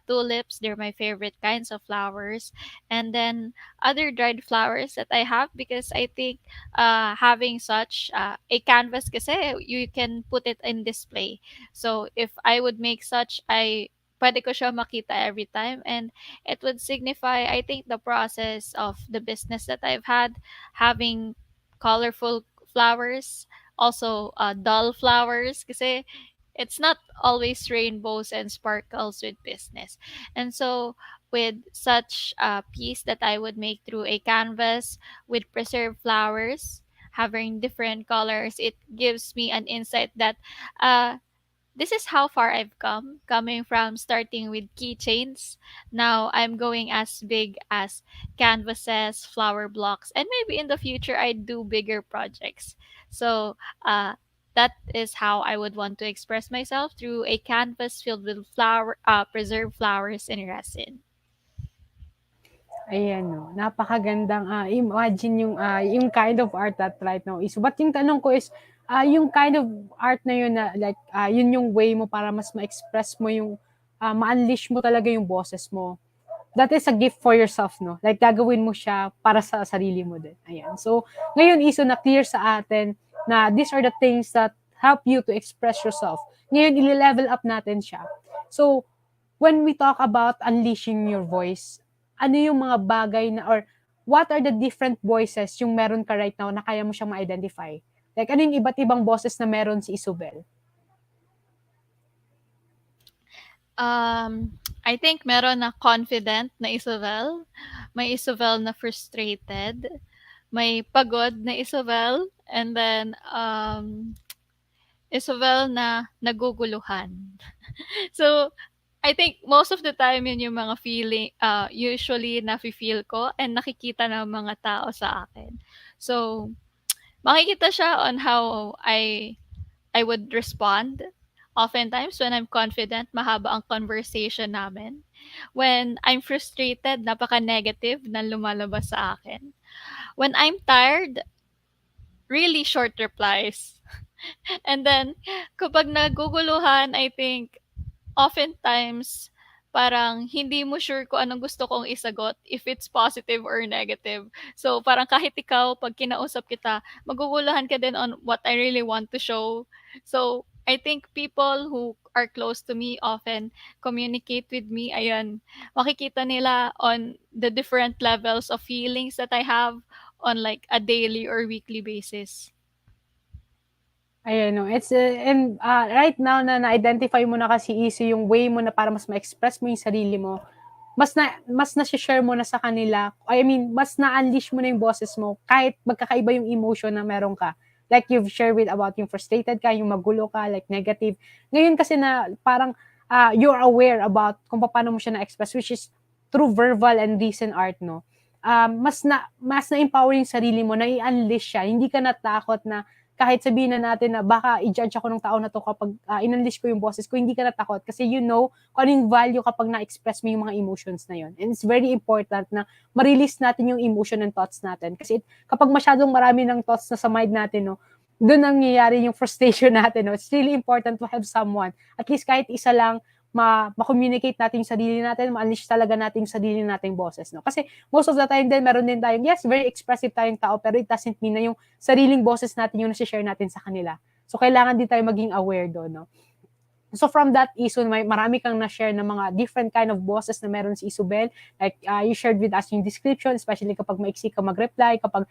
tulips. They're my favorite kinds of flowers, and then other dried flowers that I have because I think having such a canvas, kasi you can put it in display. So if I would make such, pwede ko siya makita every time, and it would signify, I think, the process of the business that I've had, having colorful flowers, also dull flowers, kasi it's not always rainbows and sparkles with business. And so with such a piece that I would make through a canvas with preserved flowers having different colors, it gives me an insight that this is how far I've come, coming from starting with keychains. Now I'm going as big as canvases, flower blocks, and maybe in the future I do bigger projects. So that is how I would want to express myself, through a canvas filled with preserved flowers and resin. Ayan 'no, napakagandang, imagine yung kind of art that right now is, but yung tanong ko is, yung kind of art na yun na like, yun yung way mo para mas ma-express mo yung, ma-unleash mo talaga yung boses mo. That is a gift for yourself 'no, like gagawin mo siya para sa sarili mo din, ayan. So, ngayon Iso na-clear sa atin na these are the things that help you to express yourself. Ngayon ile-level up natin siya. So, when we talk about unleashing your voice, ano yung mga bagay na or what are the different voices yung meron ka right now na kaya mo siyang ma-identify? Like ano yung iba't ibang boses na meron si Ysovel? I think meron na confident na Ysovel, may Ysovel na frustrated, may pagod na Ysovel, and then Ysovel na naguguluhan. So I think most of the time yun yung mga feeling, usually nafi-feel ko and nakikita ng mga tao sa akin. So, makikita siya on how I would respond. Oftentimes, when I'm confident, mahaba ang conversation namin. When I'm frustrated, napaka-negative na lumalabas sa akin. When I'm tired, really short replies. And then, kapag naguguluhan, I think oftentimes, parang hindi mo sure kung anong gusto kong isagot, if it's positive or negative. So, parang kahit ikaw, pag kinausap kita, maguguluhan ka din on what I really want to show. So, I think people who are close to me often communicate with me. Ayan, makikita nila on the different levels of feelings that I have on like a daily or weekly basis. Ayan, no. And right now na na-identify mo na kasi easy yung way mo na para mas ma-express mo yung sarili mo, mas na-share mo na sa kanila. I mean, mas na-unleash mo na yung boses mo kahit magkakaiba yung emotion na meron ka. Like you've shared with about yung frustrated ka, yung magulo ka, like negative. Ngayon kasi na parang you're aware about kung paano mo siya na-express, which is through verbal and written art, no? Mas na-empower yung sarili mo, na i-unleash siya. Hindi ka natakot na kahit sabihin na natin na baka i-judge ako ng tao na to kapag in-unleash ko yung boses ko, hindi ka natakot kasi you know kung ano yung value kapag na-express mo yung mga emotions na yun. And it's very important na ma-release natin yung emotion and thoughts natin. Kasi kapag masyadong marami ng thoughts na sa mind natin, no, doon nangyayari yung frustration natin. No? It's really important to have someone, at least kahit isa lang, ma-communicate natin yung sarili natin, ma-unleash talaga natin yung sarili nating boses. No? Kasi most of the time din, meron din tayong, yes, very expressive tayong tao, pero it doesn't mean na yung sariling boses natin yung nasi-share natin sa kanila. So, kailangan din tayo maging aware doon. No? So from that issue, marami kang na-share ng mga different kind of bosses na meron si Ysovel. Like, you shared with us yung description, especially kapag maiksi ka mag-reply, kapag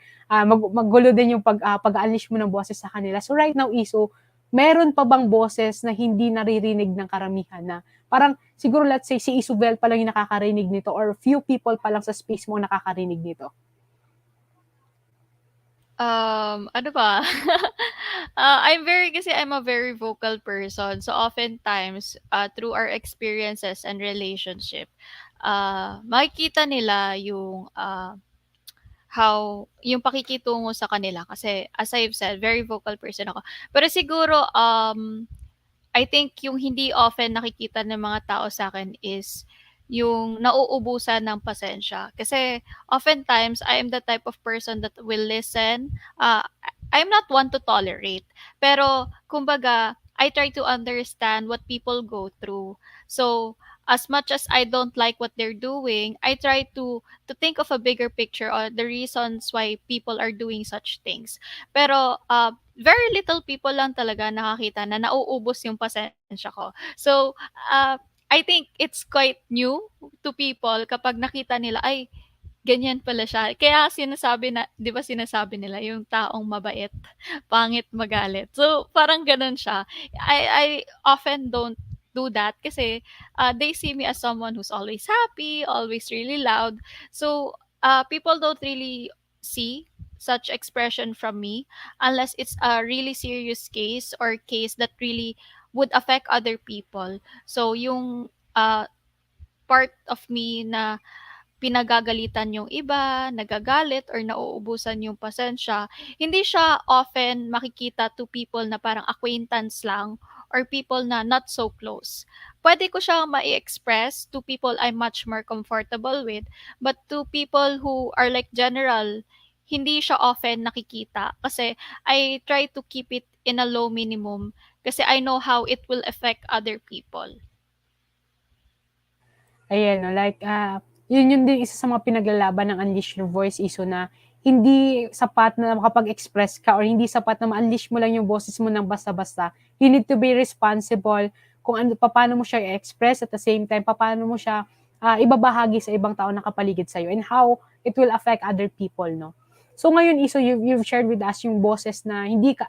maggulo din yung pag-unleash mo ng boses sa kanila. So right now, Iso, meron pa bang boses na hindi naririnig ng karamihan na parang siguro let's say si Ysovel pa lang yung nakakarinig nito or few people pa lang sa space mo nakakarinig nito? Ano ba? I'm a very vocal person. So oftentimes, through our experiences and relationship, makikita nila yung how yung pakikitungo sa kanila kasi as I've said, very vocal person ako. Pero siguro I think yung hindi often nakikita ng mga tao sa akin is yung nauubusan ng pasensya. Kasi oftentimes, I am the type of person that will listen. I'm not one to tolerate. Pero, kumbaga, I try to understand what people go through. So, as much as I don't like what they're doing, I try to think of a bigger picture or the reasons why people are doing such things. Pero, very little people lang talaga nakakita na nauubos yung pasensya ko. So, I think it's quite new to people kapag nakita nila, ay, ganyan pala siya. Kaya sinasabi na, di ba sinasabi nila, yung taong mabait, pangit magalit. So, parang ganun siya. I often don't do that kasi they see me as someone who's always happy, always really loud. So, people don't really see such expression from me unless it's a really serious case or case that really would affect other people. So, yung part of me na pinagagalitan yung iba, nagagalit or nauubusan yung pasensya, hindi siya often makikita to people na parang acquaintance lang or people na not so close. Pwede ko siya ma-express to people I'm much more comfortable with, but to people who are like general, hindi siya often nakikita kasi I try to keep it in a low minimum kasi I know how it will affect other people. Ayan, no, like, yun din isa sa mga pinaglalaban ng Unleash Your Voice, Iso, na hindi sapat na makapag-express ka or hindi sapat na ma-unleash mo lang yung boses mo ng basta-basta. You need to be responsible kung ano, paano mo siya i-express at the same time, paano mo siya ibabahagi sa ibang tao na kapaligid sa'yo and how it will affect other people, no? So ngayon, Iso, you've shared with us yung boses na hindi ka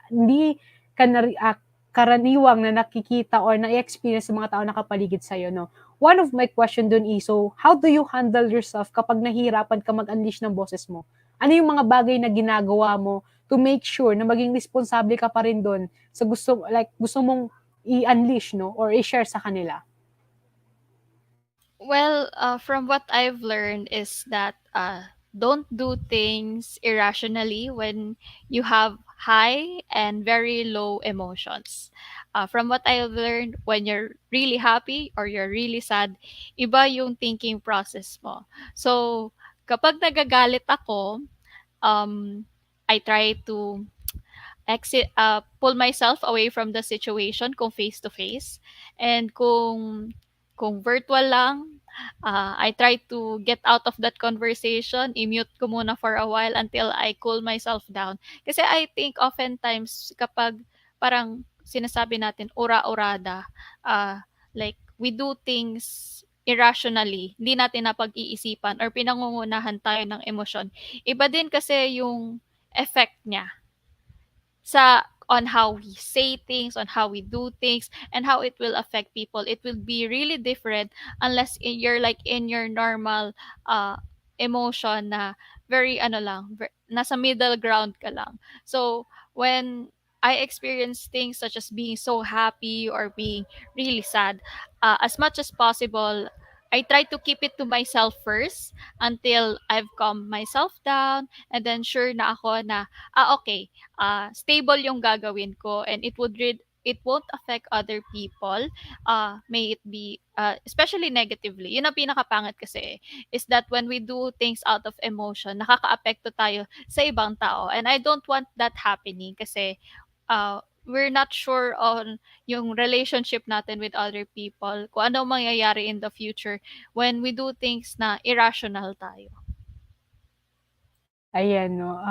karaniwang na nakikita or na-experience sa mga tao na kapaligid sa'yo, no? One of my question dun is, so how do you handle yourself kapag nahihirapan ka mag-unleash ng boses mo? Ano yung mga bagay na ginagawa mo to make sure na maging responsable ka pa rin dun sa gusto mong i-unleash, no? Or i-share sa kanila? Well, from what I've learned is that don't do things irrationally when you have high and very low emotions. From what I've learned, when you're really happy or you're really sad, iba yung thinking process mo. So, kapag nagagalit ako, um, I try to pull myself away from the situation kung face to face, and kung virtual lang, I try to get out of that conversation, i-mute ko muna for a while until I cool myself down. Kasi I think oftentimes kapag parang sinasabi natin ura-urada, like we do things irrationally, hindi natin napag-iisipan or pinangungunahan tayo ng emosyon. Iba din kasi yung effect niya sa on how we say things, on how we do things, and how it will affect people. It will be really different unless you're like in your normal uh emotion na very ano lang, nasa middle ground ka lang. So when I experience things such as being so happy or being really sad, as much as possible, I try to keep it to myself first until I've calmed myself down, and then sure na ako na okay, stable yung gagawin ko, and it won't affect other people, may it be especially negatively. Yun ang pinakapangit kasi is that when we do things out of emotion, nakakaapekto tayo sa ibang tao, and I don't want that happening kasi we're not sure on yung relationship natin with other people, kung ano mangyayari in the future when we do things na irrational tayo. Ayan, no.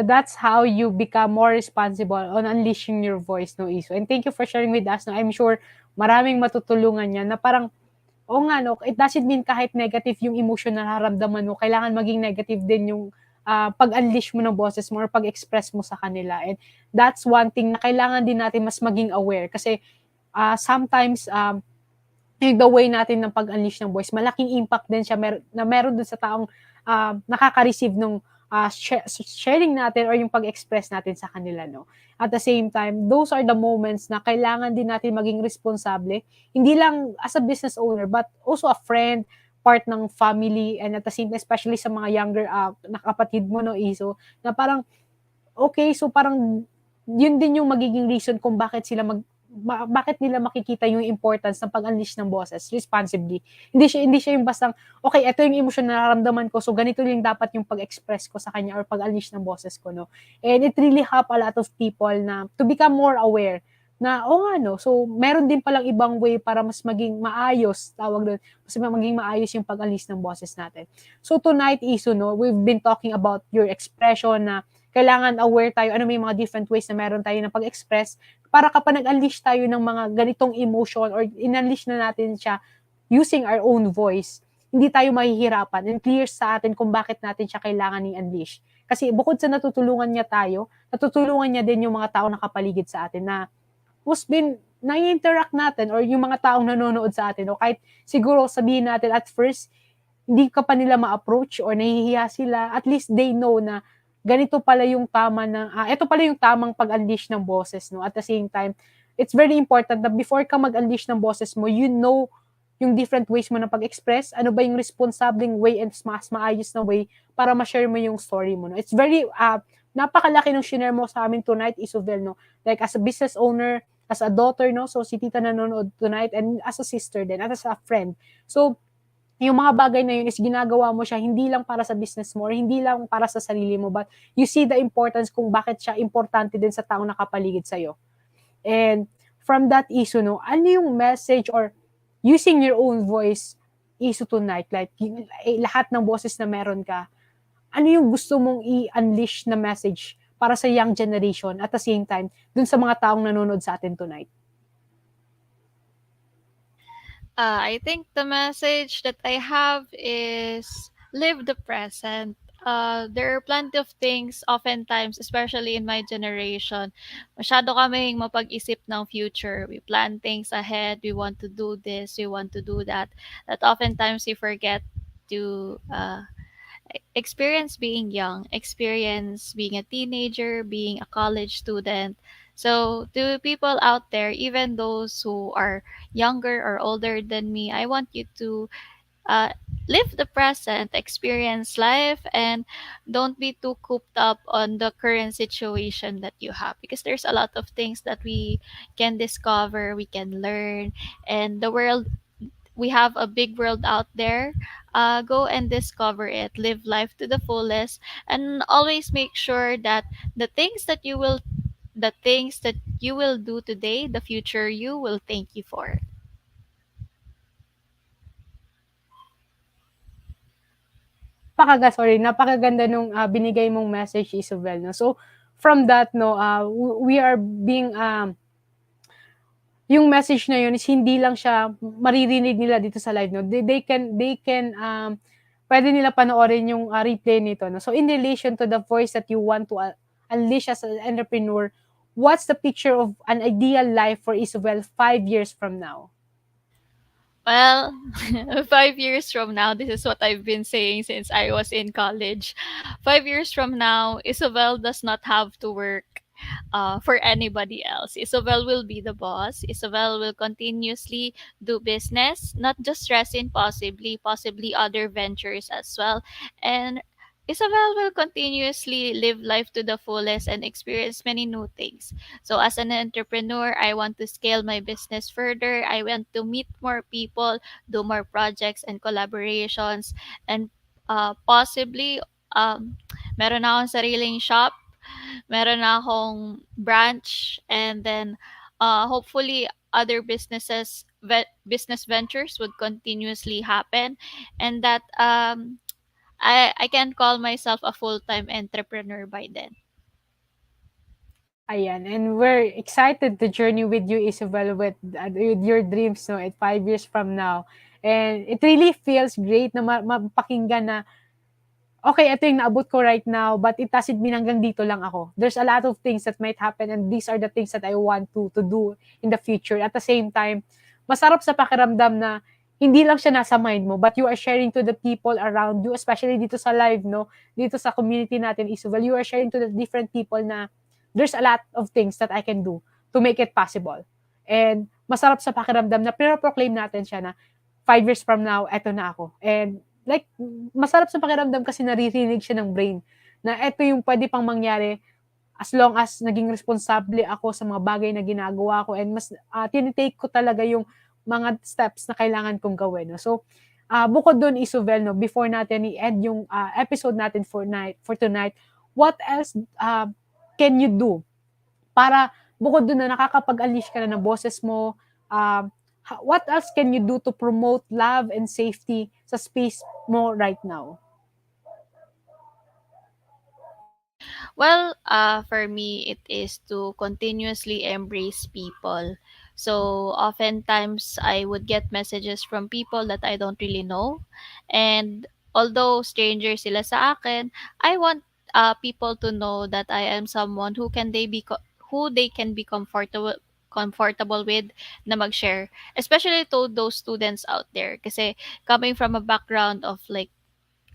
That's how you become more responsible on unleashing your voice, no, Iso. And thank you for sharing with us, no. I'm sure maraming matutulungan yan na parang, oo nga, no, it doesn't mean kahit negative yung emotion na nararamdaman mo, kailangan maging negative din yung pag-unleash mo ng boses mo or pag-express mo sa kanila. And that's one thing na kailangan din natin mas maging aware kasi sometimes the way natin ng pag-unleash ng voice, malaking impact din siya na meron dun sa taong nakaka-receive ng sharing natin or yung pag-express natin sa kanila, no? At the same time, those are the moments na kailangan din natin maging responsable, hindi lang as a business owner, but also a friend, part ng family, and at the same time, especially sa mga younger nakapatid mo, no, Iso, na parang, okay, so parang yun din yung magiging reason kung bakit nila makikita yung importance ng pag-unleash ng boses responsibly. Hindi siya yung bastang, okay, ito yung emotion na nararamdaman ko, so ganito yung dapat yung pag-express ko sa kanya or pag-unleash ng boses ko, no? And it really help a lot of people na to become more aware na, nga, no, so meron din palang ibang way para mas maging maayos, tawag doon, mas maging maayos yung pag-unleash ng boses natin. So tonight, Isu, no, we've been talking about your expression na kailangan aware tayo, ano may mga different ways na meron tayo ng pag-express para kapag nag-unleash tayo ng mga ganitong emotion or in-unleash na natin siya using our own voice, hindi tayo mahihirapan and clear sa atin kung bakit natin siya kailangan i-unleash. Kasi bukod sa natutulungan niya tayo, natutulungan niya din yung mga tao nakapaligid sa atin na who's been nai-interact natin or yung mga taong nanonood sa atin o kahit siguro sabihin natin at first hindi ka pa nila ma-approach or nahihiya sila, at least they know na ganito pala yung ito pala yung tamang pag-unleash ng boses, no? At the same time, it's very important that before ka mag-unleash ng boses mo, you know yung different ways mo na pag-express, ano ba yung responsableng way and mas maayos na way para ma-share mo yung story mo, no? It's very, napakalaki ng share mo sa amin tonight, Ysovel, no? Like as a business owner, as a daughter, no? So si tita nanonood tonight, and as a sister din, as a friend. So, yung mga bagay na yun is ginagawa mo siya hindi lang para sa business mo or hindi lang para sa sarili mo, but you see the importance kung bakit siya importante din sa taong nakapaligid sa'yo. And from that issue, no, ano yung message or using your own voice issue tonight, like lahat ng boses na meron ka, ano yung gusto mong i-unleash na message para sa young generation at the same time dun sa mga taong nanonood sa atin tonight? I think the message that I have is live the present. There are plenty of things oftentimes, especially in my generation, masyado kaming mapag-isip ng future. We plan things ahead. We want to do this. We want to do that. That oftentimes we forget to experience being young, experience being a teenager, being a college student. So, to people out there, even those who are younger or older than me, I want you to uh, live the present, experience life, and don't be too cooped up on the current situation that you have, because there's a lot of things that we can discover, we can learn, and the world, we have a big world out there. Go and discover it, live life to the fullest, and always make sure that the things that you will the things that you will do today, the future you will thank you for. Napakaganda nung binigay mong message, Isobel, no? So from that, no, we are being yung message na yun is hindi lang siya maririnig nila dito sa live, no? They can pwede nila panoorin yung replay nito, no? So in relation to the voice that you want to unleash as an entrepreneur, what's the picture of an ideal life for Isabel 5 years from now? Well, 5 years from now, this is what I've been saying since I was in college. 5 years from now, Isabel does not have to work for anybody else. Isabel will be the boss. Isabel will continuously do business, not just resin, possibly other ventures as well. And Isabel will continuously live life to the fullest and experience many new things. So, as an entrepreneur, I want to scale my business further. I want to meet more people, do more projects and collaborations, and possibly, meron na akong sariling shop, meron na akong branch, and then hopefully other business ventures would continuously happen, and that I can call myself a full-time entrepreneur by then. Ayan, and we're excited to journey with you, Isabel, with your dreams, no, at 5 years from now. And it really feels great na mapakinggan na, okay, ito yung naabot ko right now, but it doesn't mean hanggang dito lang ako. There's a lot of things that might happen, and these are the things that I want to do in the future. At the same time, masarap sa pakiramdam na hindi lang siya nasa mind mo, but you are sharing to the people around you, especially dito sa live, no? Dito sa community natin, Isabel, you are sharing to the different people na there's a lot of things that I can do to make it possible. And masarap sa pakiramdam na proclaim natin siya na 5 years from now, eto na ako. And like, masarap sa pakiramdam kasi naririnig siya ng brain na eto yung pwede pang mangyari as long as naging responsable ako sa mga bagay na ginagawa ko, and mas tinitake ko talaga yung mga steps na kailangan kong gawin. No? So, bukod doon, Isovel, no, before natin i-end yung episode natin for tonight, what else can you do para bukod doon na nakakapag-unleash ka na ng boses mo, what else can you do to promote love and safety sa space mo right now? Well, for me, it is to continuously embrace people. So, oftentimes, I would get messages from people that I don't really know. And although strangers sila sa akin, I want people to know that I am someone who they can be comfortable with na mag-share, especially to those students out there, kasi coming from a background of like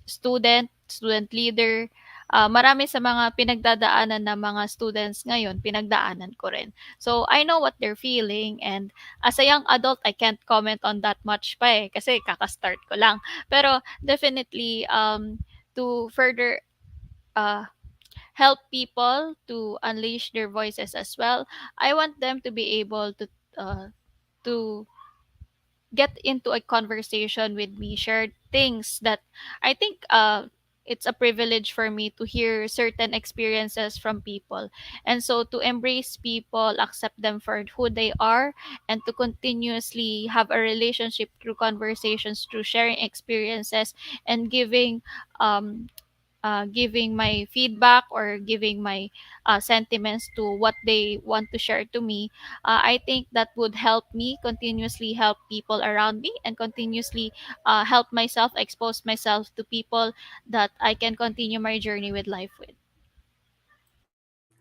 student leader, marami sa mga pinagdadaanan ng mga students ngayon, pinagdaanan ko rin. So, I know what they're feeling, and as a young adult, I can't comment on that much pa kasi kaka-start ko lang. Pero definitely, to further uh, help people to unleash their voices as well, I want them to be able to get into a conversation with me, share things that I think it's a privilege for me to hear certain experiences from people. And so to embrace people, accept them for who they are, and to continuously have a relationship through conversations, through sharing experiences, and giving my feedback or giving my sentiments to what they want to share to me, I think that would help me continuously help people around me, and continuously help myself expose myself to people that I can continue my journey with life with.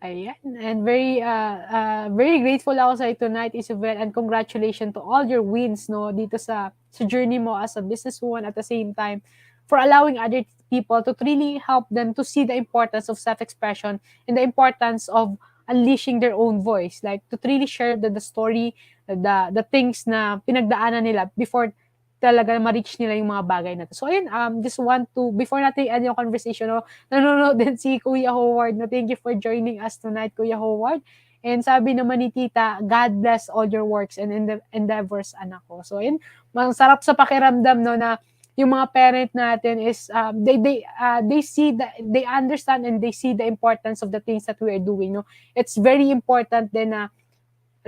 Ayan. And very grateful ako sa tonight, Isabel, and congratulations to all your wins, no, dito sa journey mo as a businesswoman, at the same time for allowing other people to really help them to see the importance of self-expression and the importance of unleashing their own voice, like to really share the story, the things na pinagdaanan nila before talaga ma-reach nila yung mga bagay na to. So, ayun, just want to, before natin end yung conversation, no, nanonood din si Kuya Howard. No, thank you for joining us tonight, Kuya Howard. And sabi naman ni Tita, God bless all your works and endeavors, anak ko. So, ayun, masarap sa pakiramdam, no, na yung mga parent natin is, they see, they understand and they see the importance of the things that we are doing, no. It's very important din na,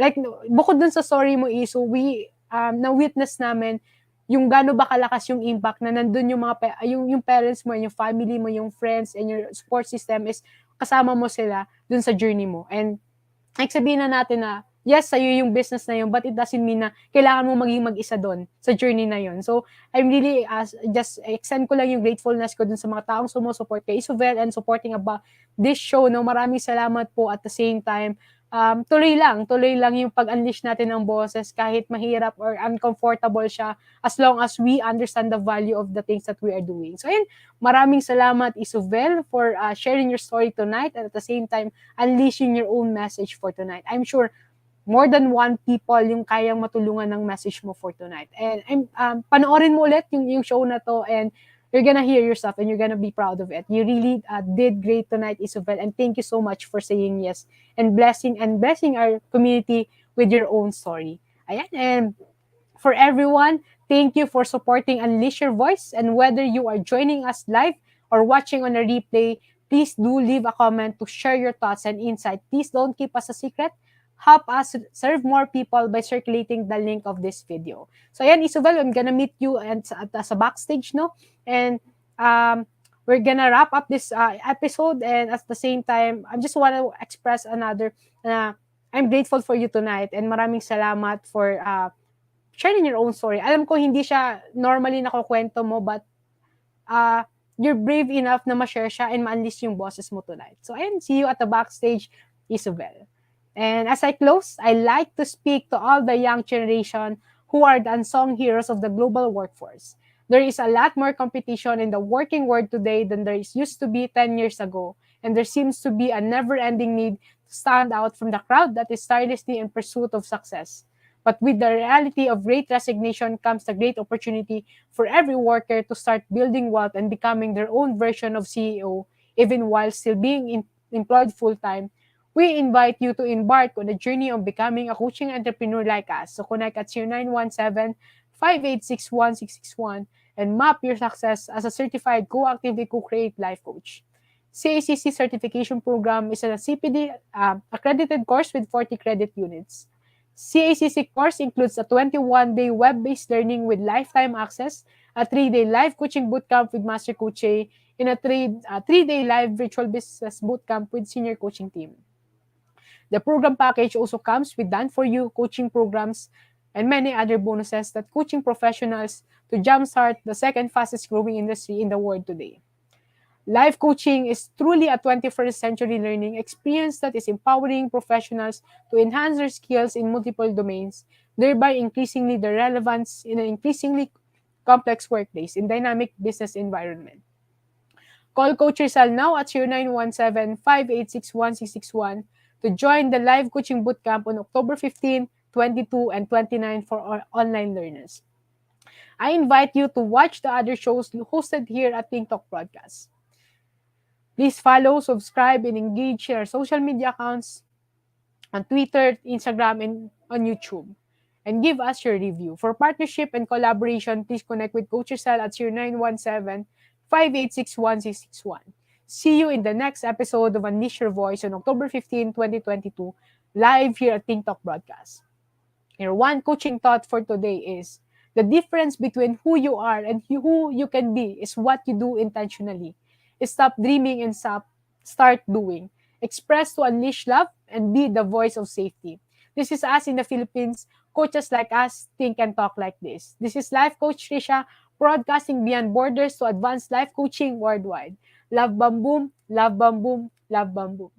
like, bukod dun sa story mo, Iso, na-witness namin yung gaano ba kalakas yung impact na nandun yung yung parents mo, yung family mo, yung friends, and your support system is kasama mo sila dun sa journey mo. And like sabihin na natin na, yes, sa'yo yung business na yun, but it doesn't mean na kailangan mo maging mag-isa doon sa journey na yun. So, I'm really, just extend ko lang yung gratefulness ko dun sa mga taong sumusupport kay Ysovel and supporting about this show. No? Maraming salamat po at the same time. Tuloy lang yung pag-unleash natin ng boses kahit mahirap or uncomfortable siya as long as we understand the value of the things that we are doing. So, ayun, maraming salamat, Ysovel, for sharing your story tonight and at the same time, unleashing your own message for tonight. I'm sure more than one people yung kayang matulungan ng message mo for tonight. And panoorin mo ulit yung show na to and you're gonna hear yourself and you're gonna be proud of it. You really did great tonight, Ysovel, and thank you so much for saying yes and blessing our community with your own story. Ayan, and for everyone, thank you for supporting Unleash Your Voice, and whether you are joining us live or watching on a replay, please do leave a comment to share your thoughts and insight. Please don't keep us a secret. Help us serve more people by circulating the link of this video. So ayan, Ysovel, I'm gonna meet you at sa backstage, no? And we're gonna wrap up this episode, and at the same time, I just want to express another, I'm grateful for you tonight, and maraming salamat for sharing your own story. Alam ko hindi siya normally nakukwento mo, but you're brave enough na ma-share siya and ma-unleash yung boses mo tonight. So ayan, see you at the backstage, Ysovel. And as I close, I like to speak to all the young generation who are the unsung heroes of the global workforce. There is a lot more competition in the working world today than there used to be 10 years ago, and there seems to be a never-ending need to stand out from the crowd that is tirelessly in pursuit of success. But with the reality of great resignation comes the great opportunity for every worker to start building wealth and becoming their own version of CEO, even while still being employed full-time. We invite you to embark on a journey of becoming a coaching entrepreneur like us. So connect at 0917-586-1661 and map your success as a certified co-actively co-create life coach. CACC certification program is a CPD accredited course with 40 credit units. CACC course includes a 21-day web-based learning with lifetime access, a 3-day live coaching bootcamp with Master Coach A, and a 3-day live virtual business bootcamp with senior coaching team. The program package also comes with done-for-you coaching programs and many other bonuses that coaching professionals to jumpstart the second fastest growing industry in the world today. Life coaching is truly a 21st century learning experience that is empowering professionals to enhance their skills in multiple domains, thereby increasingly their relevance in an increasingly complex workplace and dynamic business environment. Call Coach Rizal now at 0917-586-1661 to join the live coaching bootcamp on October 15, 22, and 29 for our online learners. I invite you to watch the other shows hosted here at TikTok Broadcast. Please follow, subscribe, and engage in our social media accounts on Twitter, Instagram, and on YouTube. And give us your review. For partnership and collaboration, please connect with Coach Rizal at 0917-586-1661. See you in the next episode of Unleash Your Voice on October 15, 2022, live here at TikTok Broadcast. Your one coaching thought for today is, the difference between who you are and who you can be is what you do intentionally. Stop dreaming and start doing. Express to unleash love and be the voice of safety. This is us in the Philippines. Coaches like us think and talk like this. This is Life Coach Tricia, broadcasting beyond borders to advance life coaching worldwide. Love Bam Boom, Love Bam Boom, Love Bam Boom.